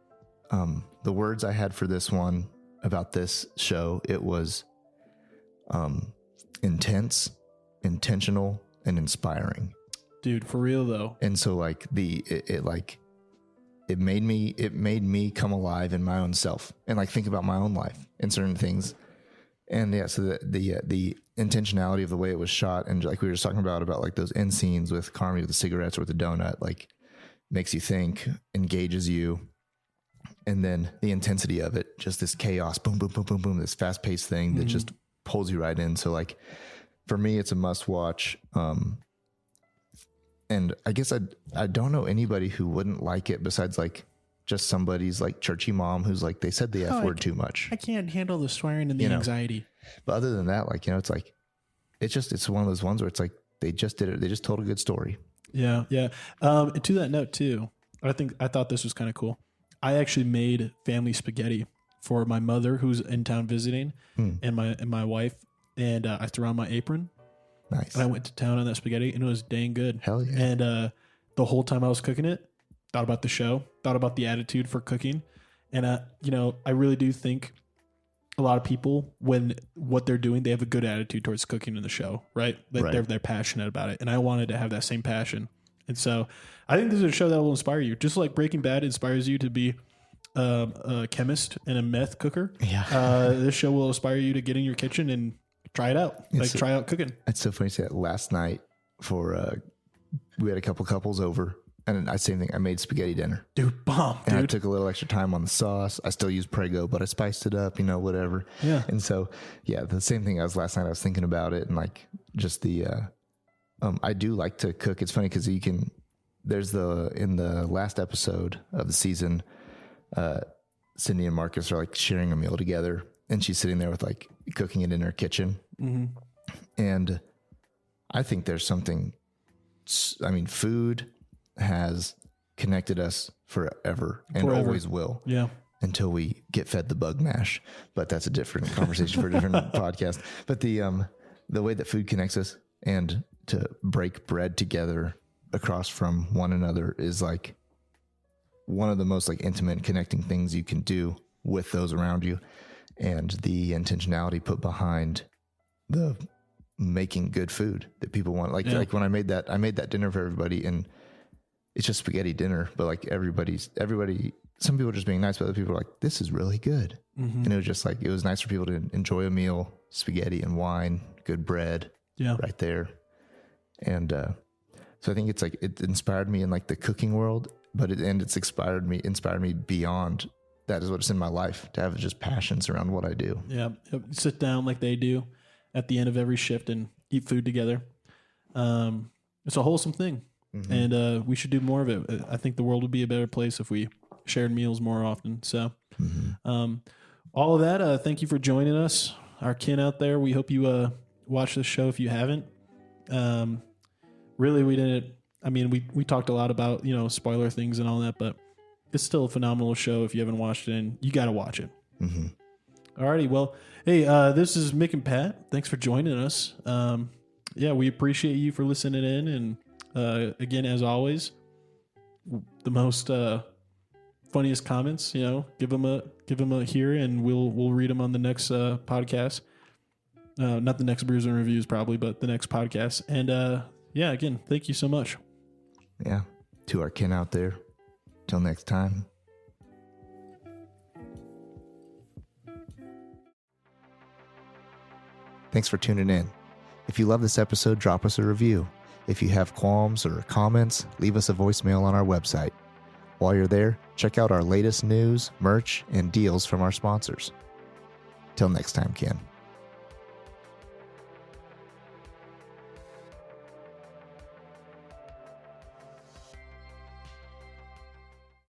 the words I had for this one about this show, it was, intense, intentional, and inspiring. Dude, for real though. And so like it made me come alive in my own self and like think about my own life and certain things. And yeah, so the intentionality of the way it was shot, and like we were just talking about like those end scenes with Carmy with the cigarettes or with the donut, like makes you think, engages you. And then the intensity of it, just this chaos, boom, boom, boom, boom, boom, this fast paced thing that just pulls you right in. So like for me, it's a must watch. And I guess I don't know anybody who wouldn't like it besides like just somebody's like churchy mom who's like, they said the F word too much. I can't handle the swearing and the anxiety. But other than that, like, you know, it's like, it's one of those ones where it's like, they just did it. They just told a good story. Yeah. Yeah. And to that note too, I thought this was kind of cool. I actually made family spaghetti for my mother who's in town visiting and my wife. And I threw on my apron. Nice. And I went to town on that spaghetti and it was dang good. Hell yeah. And the whole time I was cooking it, thought about the show, thought about the attitude for cooking. And, you know, I really do think a lot of people, when what they're doing, they have a good attitude towards cooking in the show, right? Like they're passionate about it. And I wanted to have that same passion. And so I think this is a show that will inspire you. Just like Breaking Bad inspires you to be a chemist and a meth cooker. Yeah. This show will inspire you to get in your kitchen and try it out. Try out cooking. It's so funny to say that. Last night we had a couple couples over, and same thing. I made spaghetti dinner. Dude, bomb, and dude. I took a little extra time on the sauce. I still use Prego, but I spiced it up, you know, whatever. Yeah. And so, yeah, the same thing as last night. I was thinking about it, and like just the, I do like to cook. It's funny because in the last episode of the season, Cindy and Marcus are like sharing a meal together, and she's sitting there with like cooking it in her kitchen. And I think there's something, I mean, food has connected us forever and always will. Yeah. Until we get fed the bug mash, but that's a different conversation for a different podcast. But the way that food connects us and to break bread together across from one another is like one of the most like intimate connecting things you can do with those around you. And the intentionality put behind the making good food that people want. Like when I made that dinner for everybody, and it's just spaghetti dinner, but like everybody, some people are just being nice, but other people are like, this is really good. And it was just like, it was nice for people to enjoy a meal, spaghetti and wine, good bread right there. And, so I think it's like, it inspired me in like the cooking world, but it's inspired me beyond. That is what's in my life, to have just passions around what I do. Yeah. Sit down like they do at the end of every shift and eat food together. It's a wholesome thing. And we should do more of it. I think the world would be a better place if we shared meals more often. So all of that, thank you for joining us. Our kin out there, we hope you watch this show if you haven't. Really, we talked a lot about, you know, spoiler things and all that, but it's still a phenomenal show if you haven't watched it, and you got to watch it. Alrighty, well, hey, this is Mick and Pat. Thanks for joining us. We appreciate you for listening in, and again, as always, the most funniest comments, you know, give them a hear, and we'll read them on the next podcast. Not the next Brews and Reviews probably, but the next podcast. And again, thank you so much. Yeah, to our kin out there, Till next time. Thanks for tuning in. If you love this episode, drop us a review. If you have qualms or comments, leave us a voicemail on our website. While you're there, check out our latest news, merch, and deals from our sponsors. Till next time, Ken.